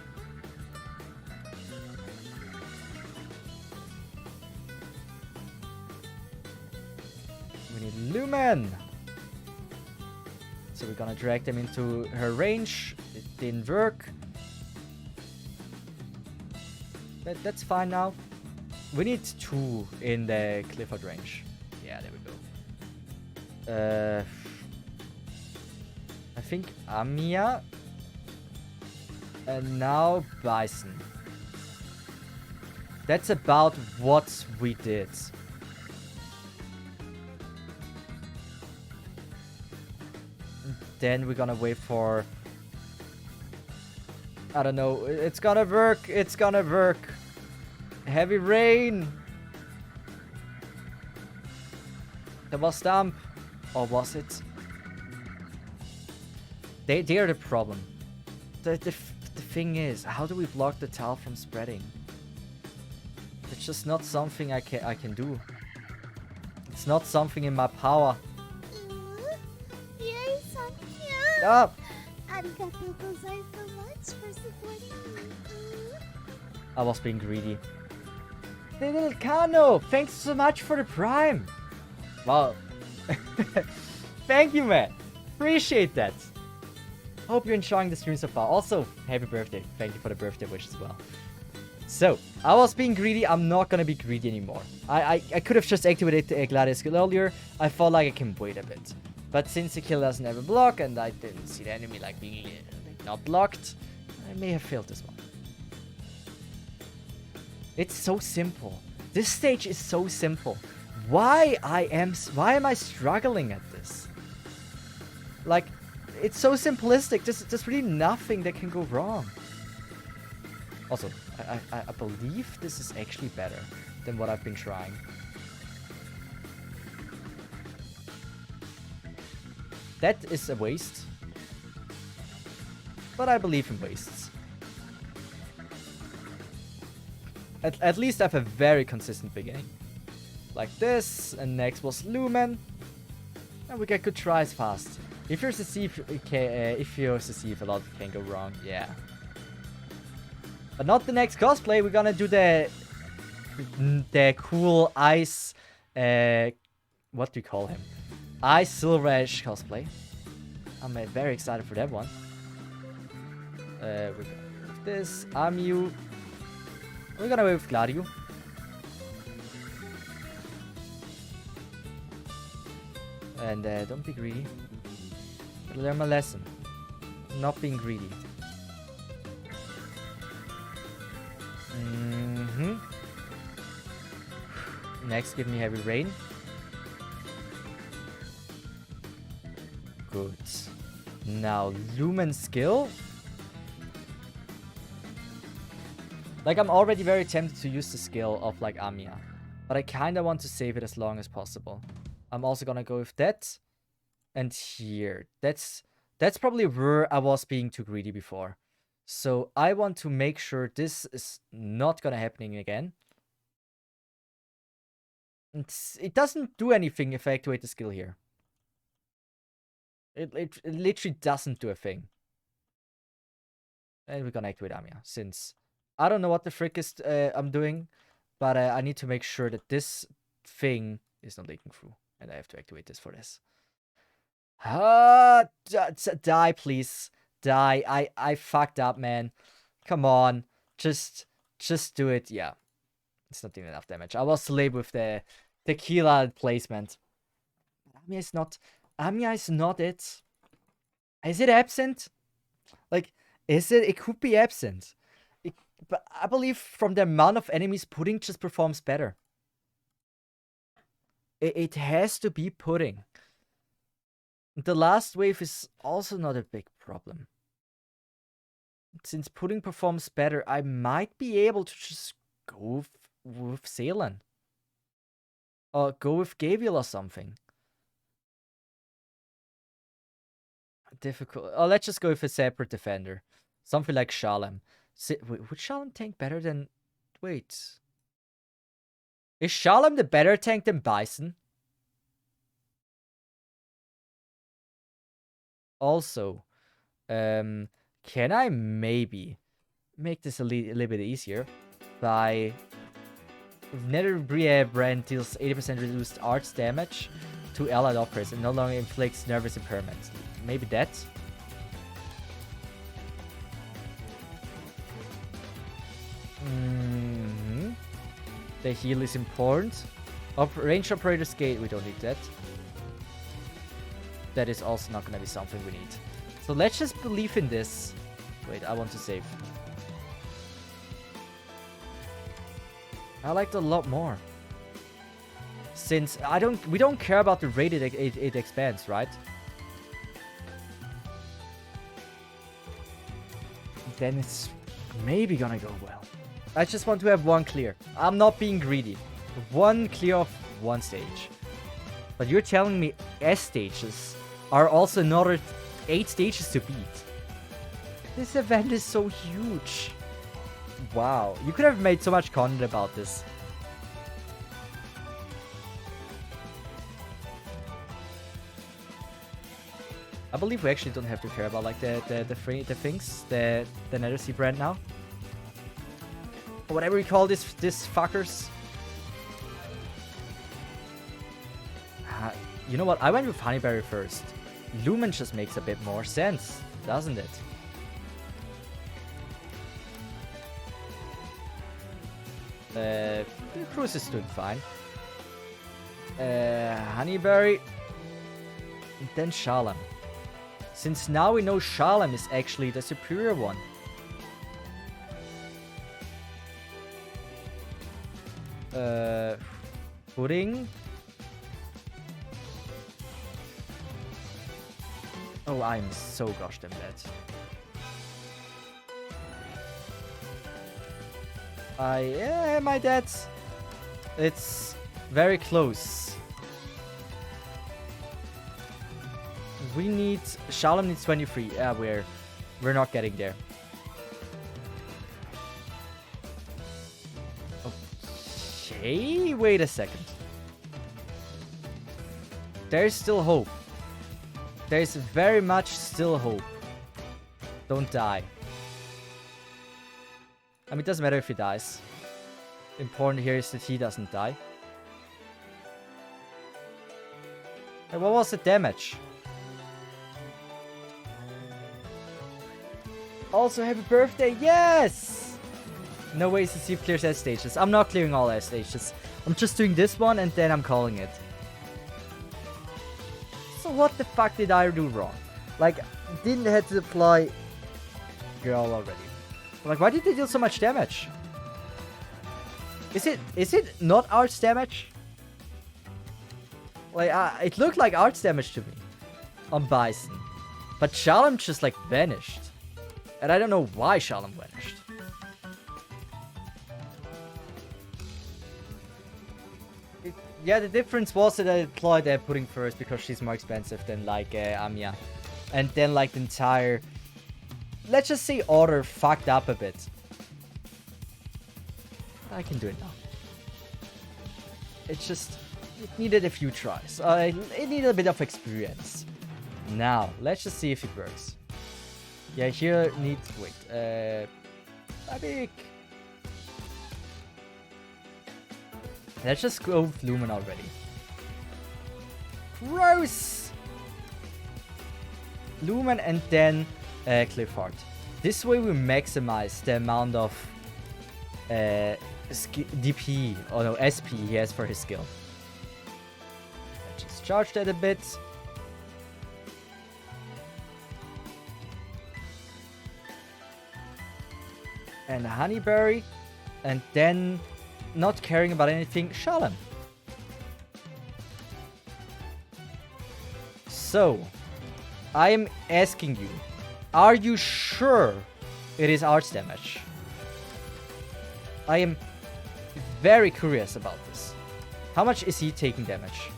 We need Lumen! So we're gonna drag them into her range. It didn't work. That's fine now. We need 2 in the Clifford range. Yeah, there we go. I think Amiya. And now Bison. That's about what we did. Then we're gonna wait for... I don't know. It's gonna work. It's gonna work. Heavy rain. That was Stump. Or was it? They are the problem. The thing is, how do we block the towel from spreading? It's just not something I can do. It's not something in my power. You're so cute. Ah! Arigatou gozaimasu so much for supporting me. I was being greedy. The little Kano, thanks so much for the prime. Wow. Thank you, man. Appreciate that. Hope you're enjoying the stream so far. Also, happy birthday. Thank you for the birthday wish as well. So, I was being greedy. I'm not gonna be greedy anymore. I could have just activated the Gladius skill earlier. I felt like I can wait a bit. But since the kill doesn't have a block and I didn't see the enemy like being not blocked, I may have failed this one. It's so simple. This stage is so simple. Why am I struggling at this? Like, it's so simplistic. There's really nothing that can go wrong. Also, I believe this is actually better than what I've been trying. That is a waste. But I believe in wastes. At least I have a very consistent beginning. like this, and next was Lumen. And we get good tries fast. If you're Cesith, a lot can go wrong, yeah. But not the next cosplay, we're gonna do the cool ice, what do you call him? Ice Silver Edge cosplay. I'm very excited for that one. We're gonna do this, Amu. We're gonna go with Gladio. And don't be greedy. Learn my lesson. Not being greedy. Next, give me Heavy Rain. Good. Now, Lumen Skill. Like, I'm already very tempted to use the skill of, like, Amiya. But I kind of want to save it as long as possible. I'm also gonna go with that. And here. That's probably where I was being too greedy before. So I want to make sure this is not gonna happen again. It doesn't do anything if I activate the skill here. It literally doesn't do a thing. And we're gonna activate Amiya, since I don't know what the frick is I'm doing, but I need to make sure that this thing is not leaking through. And I have to activate this for this. Die, please. Die. I fucked up, man. Come on. Just do it. Yeah. It's not doing enough damage. I was late with the tequila placement. Amiya is not it. Is it absent? Like, is it? It could be absent. But I believe from the amount of enemies, pudding just performs better. It has to be pudding. The last wave is also not a big problem. Since pudding performs better, I might be able to just go with Celan. Or go with Gabriel or something. Difficult. Oh, let's just go with a separate defender. Something like Shalem. Would Shalem tank better than... Wait. Is Shalem the better tank than Bison? Also, can I maybe make this a little bit easier by... Nether Brand deals 80% reduced arts damage to allied operators and no longer inflicts nervous impairment. Maybe that? The heal is important. Range operators gate, we don't need that. That is also not gonna be something we need. So let's just believe in this. Wait, I want to save. I liked it a lot more. Since we don't care about the rate it expands, right? Then it's maybe gonna go well. I just want to have one clear. I'm not being greedy. One clear of one stage. But you're telling me S stages are also another 8 stages to beat. This event is so huge. Wow, you could have made so much content about this. I believe we actually don't have to care about like the things, the Nether Sea brand now. Or whatever we call this fuckers. You know what? I went with Honeyberry first. Lumen just makes a bit more sense, doesn't it? The Cruise is doing fine. Honeyberry. And then Shalem. Since now we know Shalem is actually the superior one. Pudding. Oh, I'm so gosh damn bad. Am I dead? It's very close. We need... Shalom needs 23. Yeah, we're not getting there. Okay, wait a second. There's still hope. There's very much still hope. Don't die. I mean, it doesn't matter if he dies. Important here is that he doesn't die. And what was the damage? Also, happy birthday! Yes! No ways to see if clears S stages. I'm not clearing all S stages. I'm just doing this one and then I'm calling it. So what the fuck did I do wrong? Like, didn't have to apply girl already. Like, why did they deal so much damage? Is it not arts damage? Like, it looked like arts damage to me on Bison. But Shalom just, like, vanished. And I don't know why Shalom vanished. Yeah, the difference was that I applied pudding first because she's more expensive than, like, Amiya. And then, like, the entire... Let's just say order fucked up a bit. I can do it now. It's just... It needed a few tries. It needed a bit of experience. Now, let's just see if it works. Yeah, here needs... Wait. Babik. Let's just go with Lumen already. Gross! Lumen and then Clifford. This way we maximize the amount of DP, or no, SP he has for his skill. Let's just charge that a bit. And Honeyberry. And then, not caring about anything, Shalom. So, I am asking you, are you sure it is arts damage? I am very curious about this. How much is he taking damage?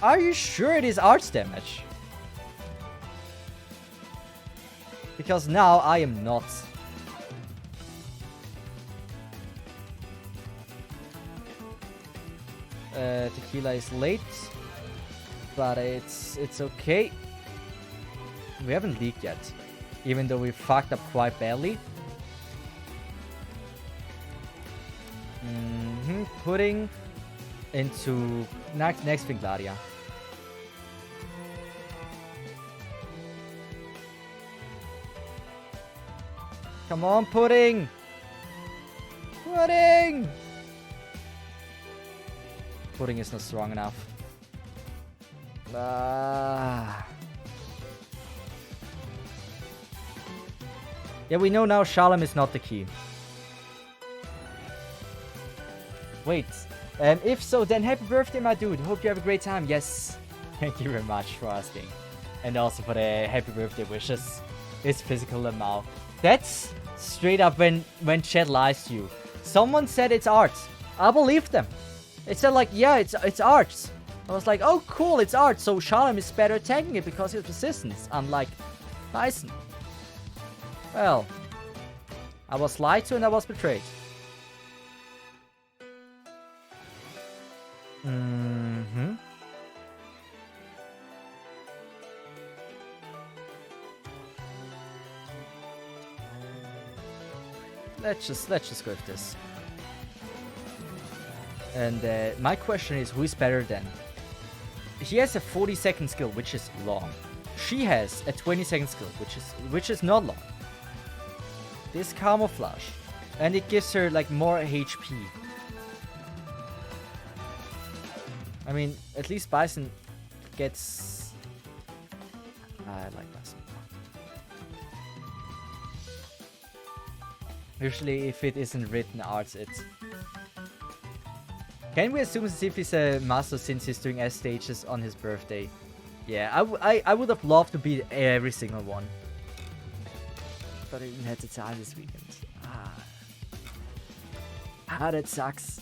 Are you sure it is arts damage? Because now I am not. Tequila is late, but it's okay. We haven't leaked yet, even though we fucked up quite badly. Putting into next Vinglaria. Come on, Pudding! Pudding! Pudding is not strong enough. Yeah, we know now Shalom is not the key. Wait. If so, then happy birthday, my dude. Hope you have a great time. Yes. Thank you very much for asking. And also for the happy birthday wishes. It's physical Lamau. That's straight up when chat lies to you. Someone said it's arts. I believe them. It said like, yeah, it's arts. I was like, oh cool, it's arts. So Shalom is better attacking it because of resistance. Unlike Bison. Well, I was lied to and I was betrayed. Let's just go with this. And my question is, who is better then? He has a 40-second skill, which is long. She has a 20-second skill, which is not long. This camouflage, and it gives her like more HP. I mean, at least Bison gets... I like Bison. Usually, if it isn't written arts, it's... Can we assume Cesith is a master since he's doing S stages on his birthday? Yeah, I would have loved to beat every single one. But I didn't have the time this weekend. That sucks.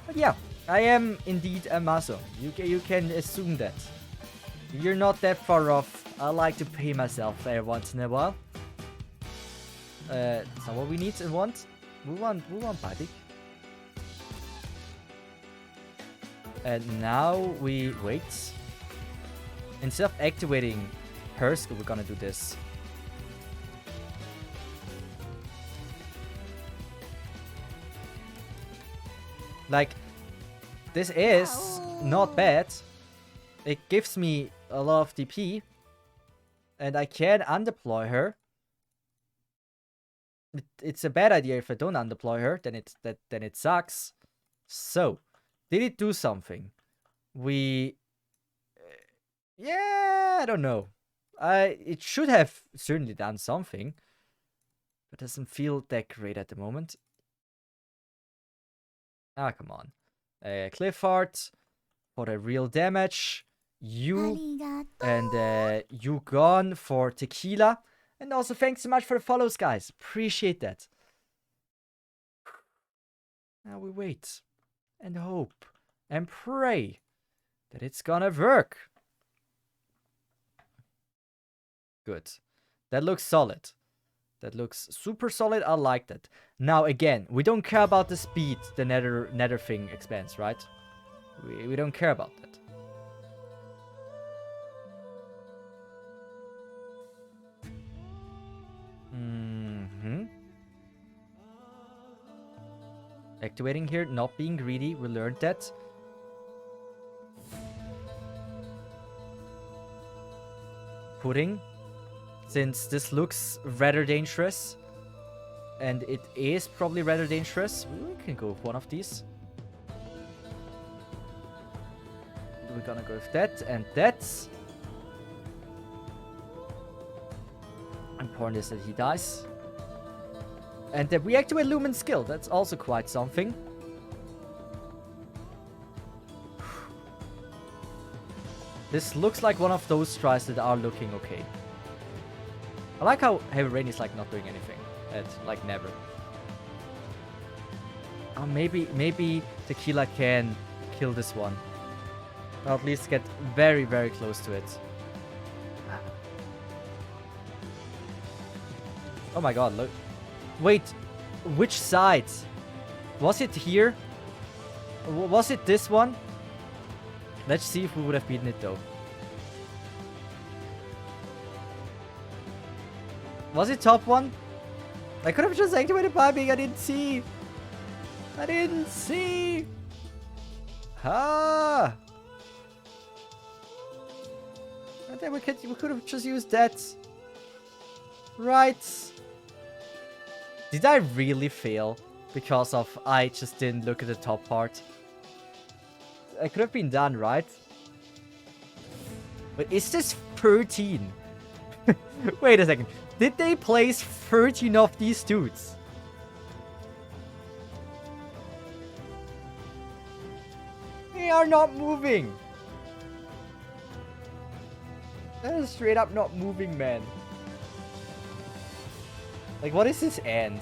But yeah, I am indeed a maso. You can assume that. You're not that far off. I like to pay myself every once in a while. So what we need and want? We want Padik. And now we wait. Instead of activating her skill, we're gonna do this. Like, this is not bad. It gives me a lot of DP. And I can undeploy her. It's a bad idea if I don't undeploy her, then it sucks. So, did it do something? Yeah, I don't know. It should have certainly done something. But doesn't feel that great at the moment. Ah, come on. Clifford for the real damage. You and you gone for tequila. And also thanks so much for the follows, guys. Appreciate that. Now we wait and hope and pray that it's gonna work. Good. That looks solid. That looks super solid. I like that. Now, again, we don't care about the speed the nether thing expands, right? We don't care about that. Activating here, not being greedy. We learned that. Pudding. Since this looks rather dangerous. And it is probably rather dangerous. We can go with one of these. We're gonna go with that and that. Important is that he dies. And that we activate Lumen's skill. That's also quite something. This looks like one of those tries that are looking okay. I like how Heavy Rain is like not doing anything. Like never. Oh, maybe Tequila can kill this one. Or at least get very, very close to it. Oh my god, look. Wait, which side? Was it here? Was it this one? Let's see if we would have beaten it though. Was it top one? I could have just activated piping. I didn't see. I didn't see. Ah. And then we could have just used that. Right. Did I really fail because of I just didn't look at the top part? It could have been done, right? But is this 13? Wait a second. Did they place 13 of these dudes? They are not moving. That is straight up not moving, man. Like, what is this end?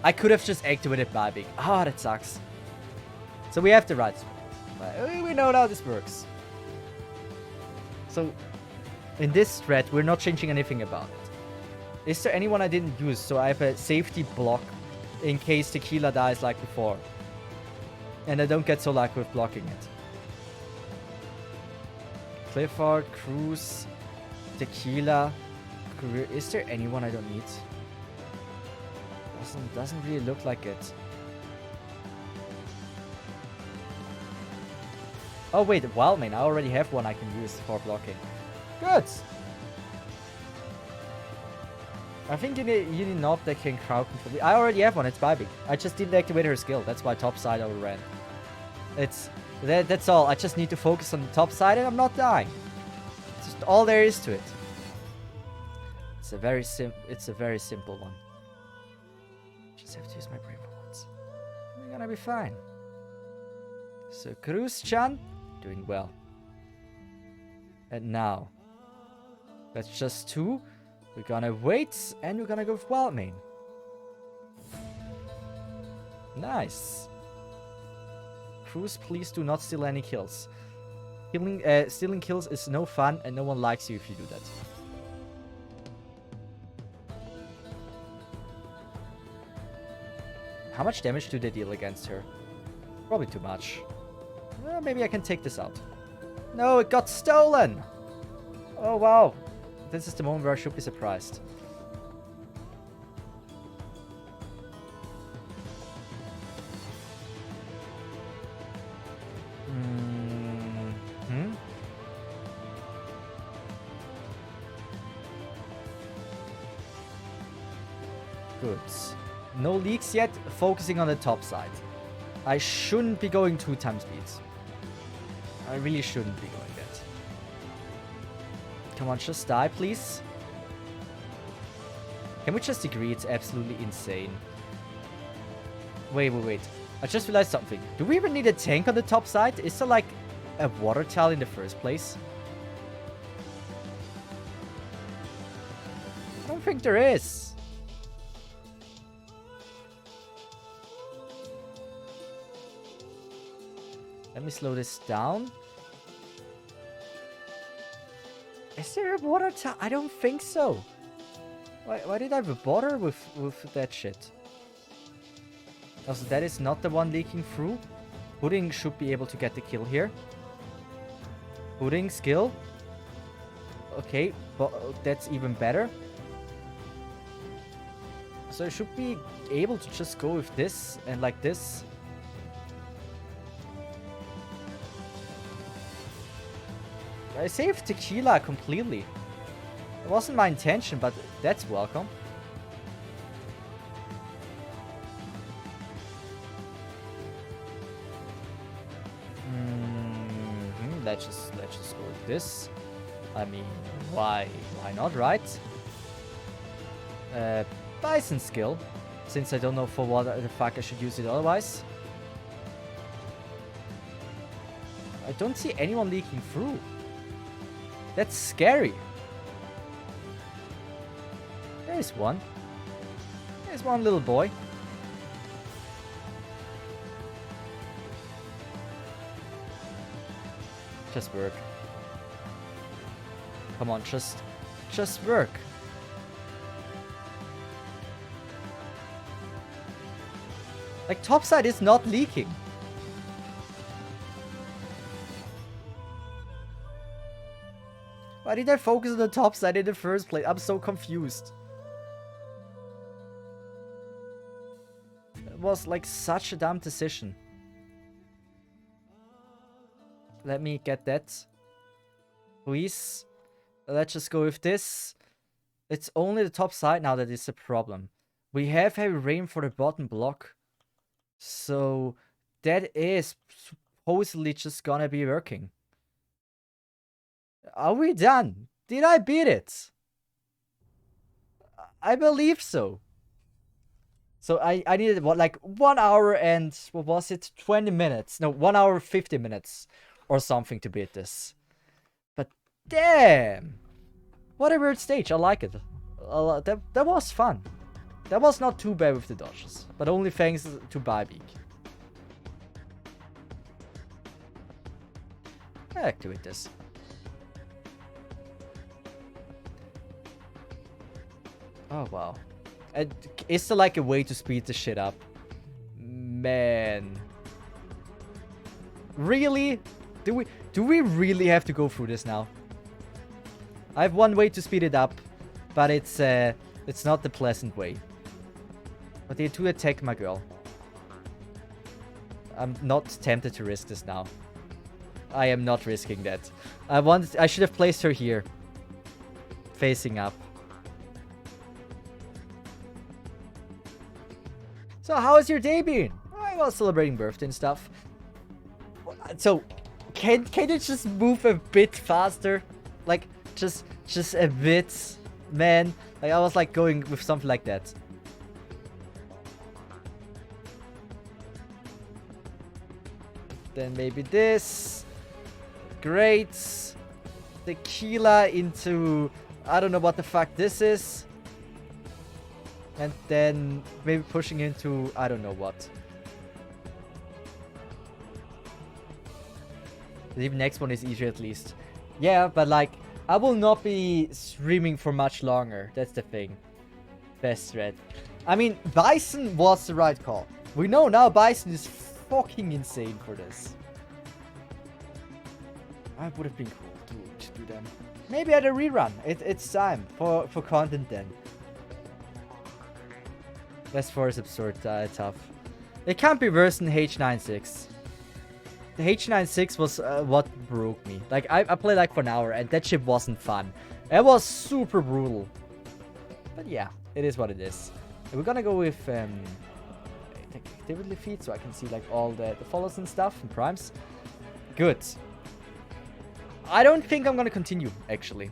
I could have just activated Barbie. Ah, that sucks. So we have to run. We know how this works. So, in this thread, we're not changing anything about it. Is there anyone I didn't use? So I have a safety block in case Tequila dies like before. And I don't get so lucky with blocking it. Clifford, Cruz, Tequila, Career. Is there anyone I don't need? Doesn't really look like it. Oh wait, Wildman. I already have one I can use for blocking. Good. I think you need an op that can crowd control. I already have one. It's Bybig. I just didn't activate her skill. That's why top side overran. That's all. I just need to focus on the top side and I'm not dying. It's just all there is to it. It's a very simple one. Just have to use my brain for once. We're gonna be fine. So Cruz-chan doing well. And now that's just 2. We're gonna wait and we're gonna go with Wildmane. Nice. Cruz, please do not steal any kills. Stealing kills is no fun and no one likes you if you do that. How much damage do they deal against her? Probably too much. Well, maybe I can take this out. No, it got stolen! Oh, wow. This is the moment where I should be surprised. Good. No leaks yet, focusing on the top side. I shouldn't be going 2 times speeds. I really shouldn't be going that. Come on, just die, please. Can we just agree it's absolutely insane? Wait. I just realized something. Do we even need a tank on the top side? Is there like a water towel in the first place? I don't think there is. Let me slow this down. Is there a water towel? I don't think so. Why did I bother with that shit? Also, that is not the one leaking through. Pudding should be able to get the kill here. Pudding skill. Okay, but that's even better. So I should be able to just go with this and like this. I saved tequila completely. It wasn't my intention, but that's welcome. Let's just go with this. I mean, why not, right? Bison skill, since I don't know for what the fuck I should use it otherwise. I don't see anyone leaking through. That's scary. There's one. There's one little boy. Just work. Come on, just work. Like, topside is not leaking. Why did I focus on the top side in the first place? I'm so confused. It was like such a dumb decision. Let me get that. Please. Let's just go with this. It's only the top side now that is the problem. We have heavy rain for the bottom block. So that is supposedly just gonna be working. Are we done? Did I beat it? I believe so. So I needed what, like 1 hour and what was it? 20 minutes. No, 1 hour 50 minutes or something to beat this. But damn. What a weird stage. I like it. That was fun. That was not too bad with the dodges. But only thanks to Bybeak. I activate this. Oh, wow. Is there like a way to speed the shit up? Man. Really? Do we really have to go through this now? I have one way to speed it up, but it's not the pleasant way. But they do attack my girl. I'm not tempted to risk this now. I am not risking that. I should have placed her here. Facing up. So how has your day been? I was celebrating birthday and stuff. So can you just move a bit faster? Like just a bit, man. Like I was like going with something like that. Then maybe this. Great. Tequila into I don't know what the fuck this is. And then maybe pushing into I don't know what. The next one is easier at least. Yeah, but like I will not be streaming for much longer. That's the thing. Best threat. I mean, Bison was the right call. We know now Bison is fucking insane for this. I would have been cool to do them. Maybe at a rerun. It's time for content then. Best 4 is absurd, tough. It can't be worse than H96. The H96 was what broke me. Like, I played like for an hour and that shit wasn't fun. It was super brutal. But yeah, it is what it is. We're gonna go with activity feed so I can see like all the follows and stuff and primes. Good. I don't think I'm gonna continue, actually.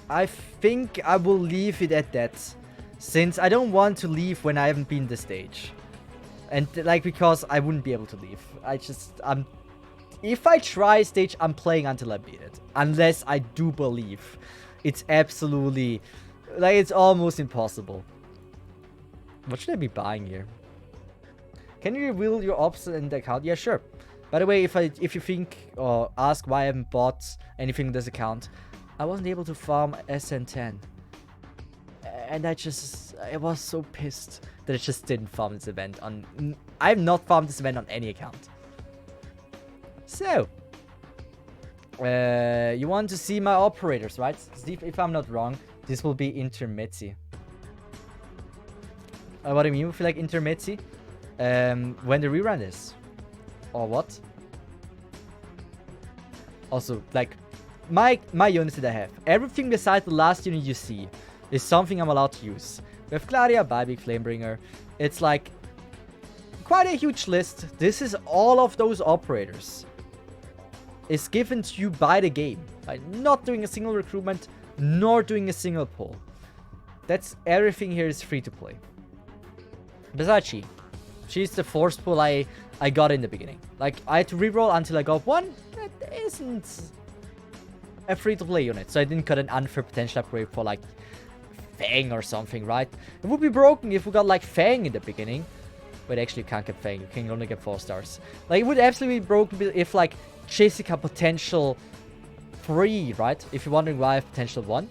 I think I will leave it at that. Since I don't want to leave when I haven't been the stage. And like, because I wouldn't be able to leave. If I try a stage, I'm playing until I beat it. Unless I do believe. It's absolutely, like, it's almost impossible. What should I be buying here? Can you reveal your ops in the account? Yeah, sure. By the way, if you think or ask why I haven't bought anything in this account, I wasn't able to farm SN10. And I was so pissed that I just didn't farm this event on... I've not farmed this event on any account. So. You want to see my operators, right? Steve, if I'm not wrong, this will be intermezzi. What do you mean? We feel like intermezzi? When the rerun is. Or what? Also, like, my units that I have. Everything besides the last unit you see is something I'm allowed to use. We have Gladia, Bybig, Flamebringer. It's like quite a huge list. This is all of those operators. It's given to you by the game. By not doing a single recruitment, nor doing a single pull. That's everything here is free to play. Besides she. She's the force pull I got in the beginning. Like, I had to reroll until I got one. That isn't a free to play unit. So I didn't get an unfair potential upgrade for like Fang or something, right? It would be broken if we got like Fang in the beginning. But actually you can't get Fang. You can only get 4 stars. Like, it would absolutely be broken if like Jessica potential 3, right? If you're wondering why I have potential 1.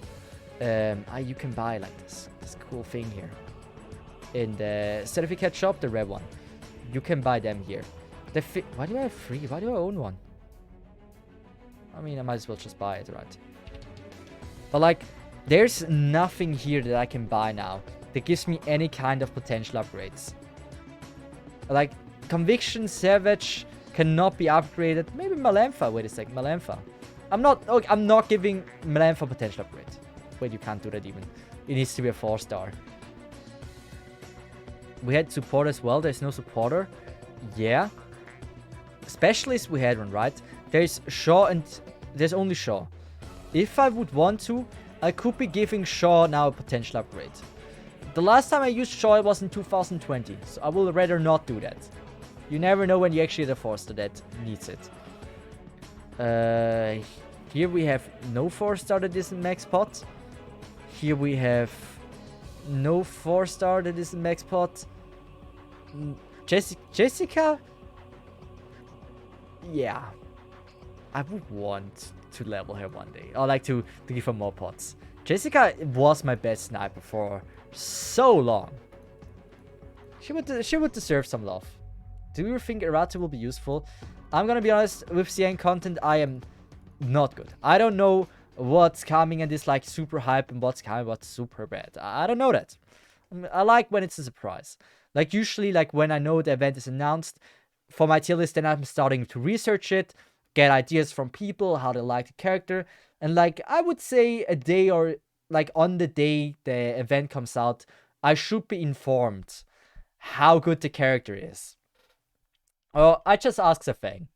You can buy like this cool thing here. In the certificate shop, the red one. You can buy them here. Why do I have 3? Why do I own 1? I mean, I might as well just buy it, right? But like, there's nothing here that I can buy now that gives me any kind of potential upgrades. Like, Conviction, Savage cannot be upgraded. Maybe Malempha. Wait a sec, Malempha. I'm not giving Malempha potential upgrade. Wait, you can't do that even. It needs to be a 4-star. We had support as well. There's no supporter. Yeah. Specialist, we had one, right? There's Shaw and there's only Shaw. If I would want to, I could be giving Shaw now a potential upgrade. The last time I used Shaw was in 2020, so I will rather not do that. You never know when you actually get a 4-star that needs it. Here we have no 4-star that is in max pot. Here we have no 4-star that is in max pot. Jessica? Yeah. I would want to level her one day. Or like to give her more pots. Jessica was my best sniper for so long. She would deserve some love. Do you think Errata will be useful? I'm gonna be honest, with CN content, I am not good. I don't know what's coming and it's like super hype and what's coming, what's super bad. I don't know that. I like when it's a surprise. Like usually, like when I know the event is announced for my tier list, then I'm starting to research it, get ideas from people, how they like the character. And like, I would say a day or like on the day the event comes out, I should be informed how good the character is. Or I just ask Zafang.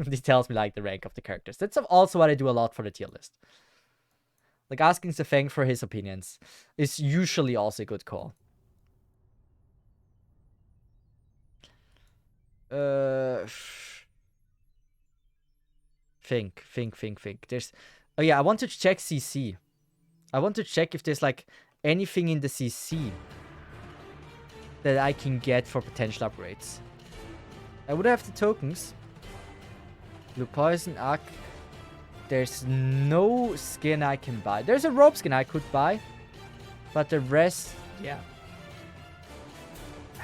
He tells me like the rank of the characters. That's also what I do a lot for the tier list. Like asking Zafang for his opinions is usually also a good call. Think. There's... Oh yeah, I want to check CC. I want to check if there's like anything in the CC that I can get for potential upgrades. I would have the tokens. Blue Poison, Arc. There's no skin I can buy. There's a rope skin I could buy. But the rest, yeah.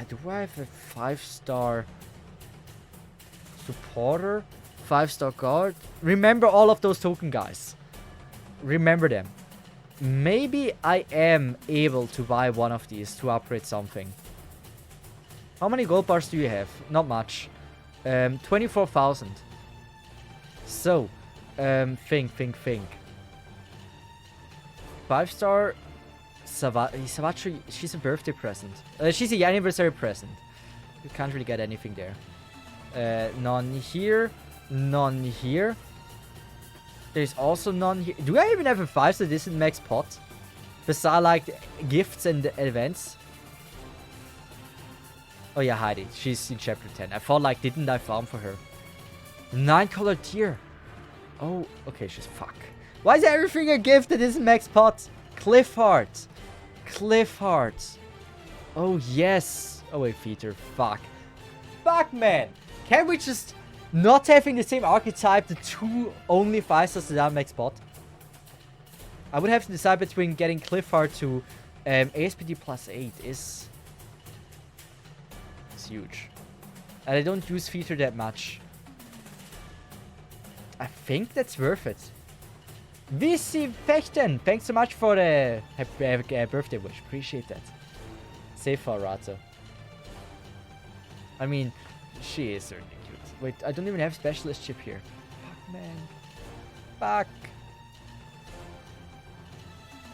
Do I have a 5-star Supporter. 5-star guard. Remember all of those token guys. Remember them. Maybe I am able to buy one of these to upgrade something. How many gold bars do you have? Not much. 24,000. So, think. 5-star Savachi, she's a birthday present. She's a anniversary present. You can't really get anything there. None here. None here. There's also none here. Do I even have a 5-star distant max pot? Besides like gifts and events? Oh yeah, Heidi. She's in chapter 10. I thought like, didn't I farm for her? 9-color tier. Oh, okay, she's fuck. Why is everything a gift that isn't max pot? Cliff Heart. Cliff Heart. Oh yes. Oh wait, Feeder. Fuck. Fuck, man. Can we just not having the same archetype, the two only 5-stars that are max pot? I would have to decide between getting Cliff Heart to ASPD plus 8 is... It's huge. And I don't use Feeder that much. I think that's worth it. VC Fechten, thanks so much for the birthday wish. Appreciate that. Save for Rato. I mean, she is certainly cute. Wait, I don't even have specialist chip here. Fuck, man. Fuck.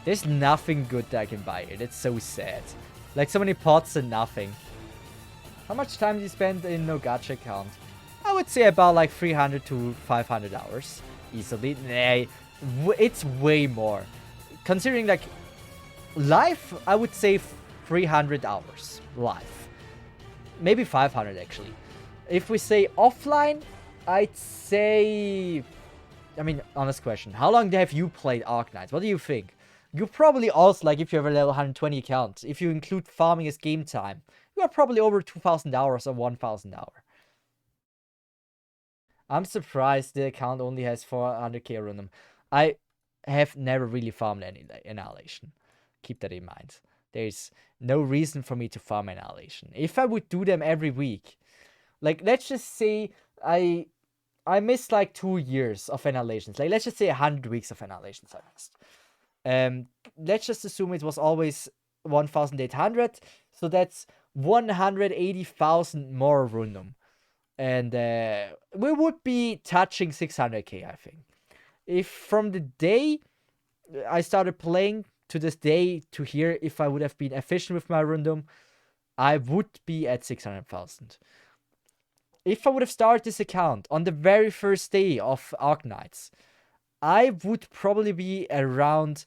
There's nothing good that I can buy here. That's so sad. Like so many pots and nothing. How much time do you spend in no gacha account? I would say about like 300 to 500 hours. Easily. Nah, it's way more. Considering like live, I would say 300 hours live. Maybe 500 actually. If we say offline, I'd say... I mean, honest question. How long have you played Arknights? What do you think? You probably also, like if you have a level 120 account, if you include farming as game time, you are probably over 2,000 hours or 1,000 hours. I'm surprised the account only has 400k random. I have never really farmed any Annihilation. Keep that in mind. There's no reason for me to farm Annihilation. If I would do them every week, like let's just say I missed like 2 years of Annihilations. Like let's just say 100 weeks of Annihilations I missed. Let's just assume it was always 1,800. So that's 180,000 more random. And we would be touching 600k, I think. If from the day I started playing to this day to here, if I would have been efficient with my random, I would be at 600,000. If I would have started this account on the very first day of Arknights, I would probably be around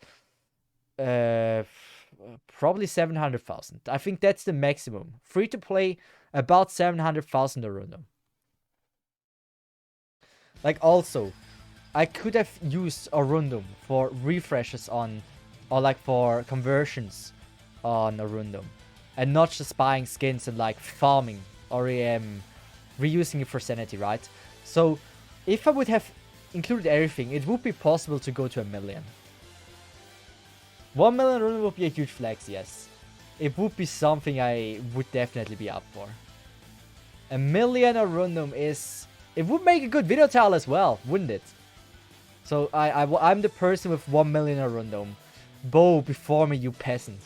probably 700,000. I think that's the maximum. Free to play, about 700,000 a random. Like also, I could have used a random for refreshes on, or like for conversions on a random, and not just buying skins and like farming or reusing it for sanity, right? So if I would have included everything, it would be possible to go to 1 million. 1 million random would be a huge flex, yes. It would be something I would definitely be up for. 1 million a random is... It would make a good video title as well, wouldn't it? So I'm the person with 1 million a random. Bow before me, you peasant.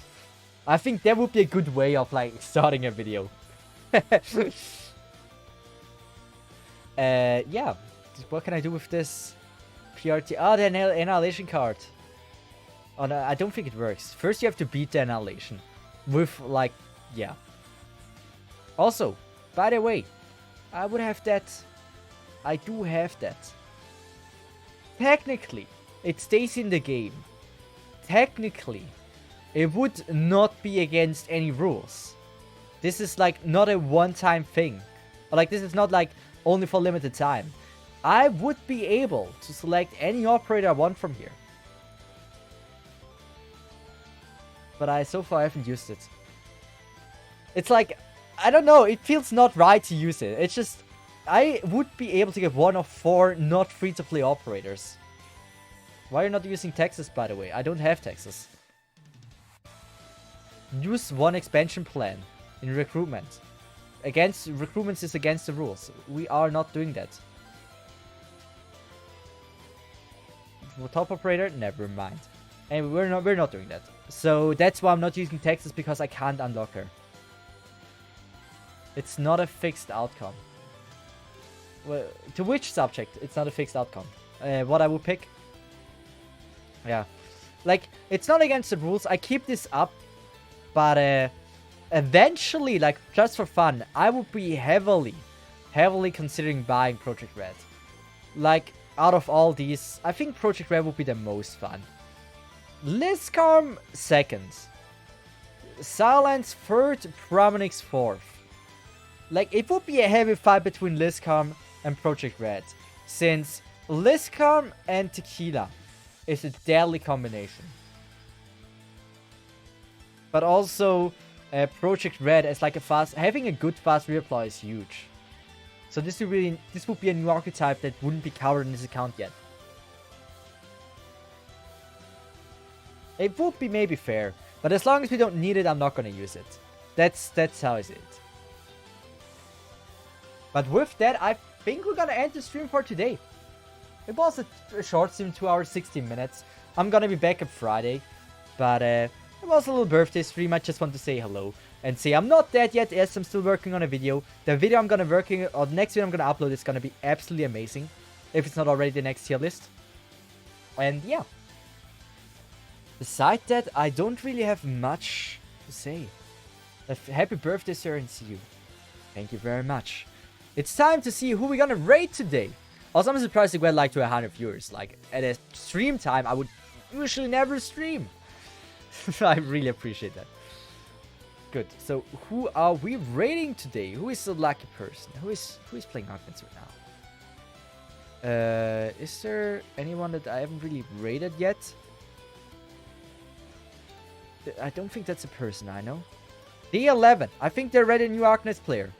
I think that would be a good way of like starting a video. Yeah. What can I do with this PRT? Oh, the Annihilation card. Oh, no, I don't think it works. First, you have to beat the Annihilation. With, like, yeah. Also, by the way, I would have that. I do have that. Technically, it stays in the game. Technically, it would not be against any rules. This is, like, not a one-time thing. Or, like, this is not, like, only for limited time. I would be able to select any operator I want from here. But so far I haven't used it. It's like, I don't know, it feels not right to use it. It's just, I would be able to get 1 of 4 not free-to-play operators. Why are you not using Texas, by the way? I don't have Texas. Use 1 expansion plan in recruitment. against recruitments is against the rules. We are not doing that. Top operator, never mind. And we're not doing that. So that's why I'm not using Texas, because I can't unlock her. It's not a fixed outcome. Well, to which subject? It's not a fixed outcome. What I would pick? Yeah. Like, it's not against the rules. I keep this up. But eventually, like, just for fun, I would be heavily considering buying Project Red. Like, out of all these, I think Project Red would be the most fun. Liscarm second. Silence third, Prominix fourth. Like, it would be a heavy fight between Liscarm and Project Red, since Liscarm and Tequila is a deadly combination. But also, Project Red as like having a good fast reapply is huge. So this would be a new archetype that wouldn't be covered in this account yet. It would be maybe fair, but as long as we don't need it, I'm not gonna use it. That's how I see it. But with that, I think we're gonna end the stream for today. It was a short stream, 2 hours, 16 minutes. I'm gonna be back on Friday, but it was a little birthday stream. I just want to say hello and say I'm not dead yet, as I'm still working on a video. The video the next video I'm gonna upload is gonna be absolutely amazing, if it's not already the next tier list. And yeah. Besides that, I don't really have much to say. Happy birthday, sir, and see you. Thank you very much. It's time to see who we're gonna raid today. Also, I'm surprised to get like to 100 viewers. Like, at a stream time, I would usually never stream. I really appreciate that. Good. So, who are we raiding today? Who is the lucky person? Who is playing Arcans right now? Is there anyone that I haven't really raided yet? I don't think that's a person I know. D11. I think they're ready new Arcness player.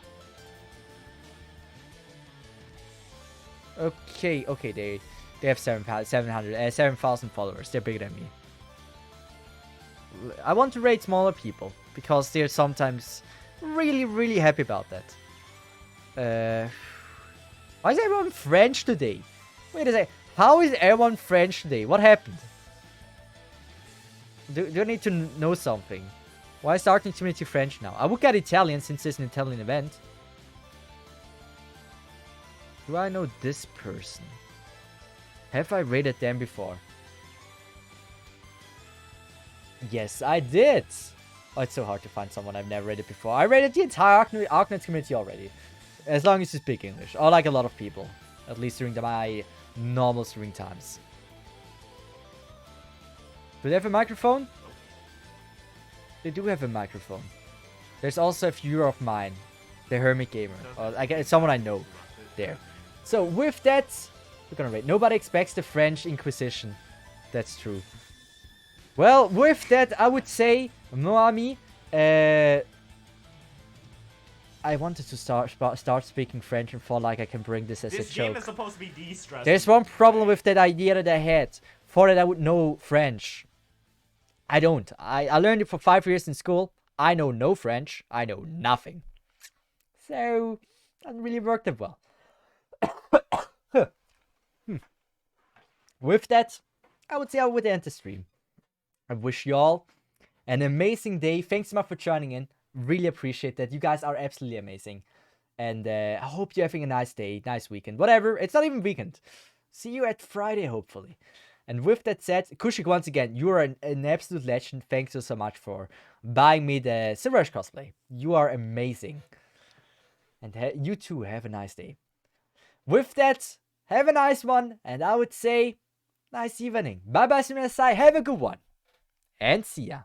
Okay, they have 7,000 followers. They're bigger than me. I want to raid smaller people because they're sometimes really happy about that. Why is everyone French today? Wait a second. How is everyone French today? What happened? Do I need to know something? Why is Dark Community French now? I would get Italian since it's an Italian event. Do I know this person? Have I raided them before? Yes, I did! Oh, it's so hard to find someone I've never raided before. I raided the entire Arknights community already. As long as you speak English. Or like a lot of people. At least during my normal streaming times. Do they have a microphone? They do have a microphone. There's also a viewer of mine. The Hermit Gamer. Or it's someone I know. There. So with that, we're gonna raid. Nobody expects the French Inquisition. That's true. Well, with that, I would say, Moami, I wanted to start speaking French and feel like I can bring this as a joke. This game is supposed to be de-stressing. There's one problem with that idea that I had. For that I would know French. I don't. I learned it for 5 years in school. I know no French. I know nothing. So, doesn't really work that well. With that, I would say I would end the stream. I wish you all an amazing day. Thanks so much for joining in. Really appreciate that. You guys are absolutely amazing. And I hope you're having a nice day, nice weekend. Whatever. It's not even weekend. See you at Friday, hopefully. And with that said, Kushik, once again, you are an absolute legend. Thanks so much for buying me the Silver Rush cosplay. You are amazing. And you too, have a nice day. With that, have a nice one. And I would say, nice evening. Bye-bye, Suminasai. Have a good one. And see ya.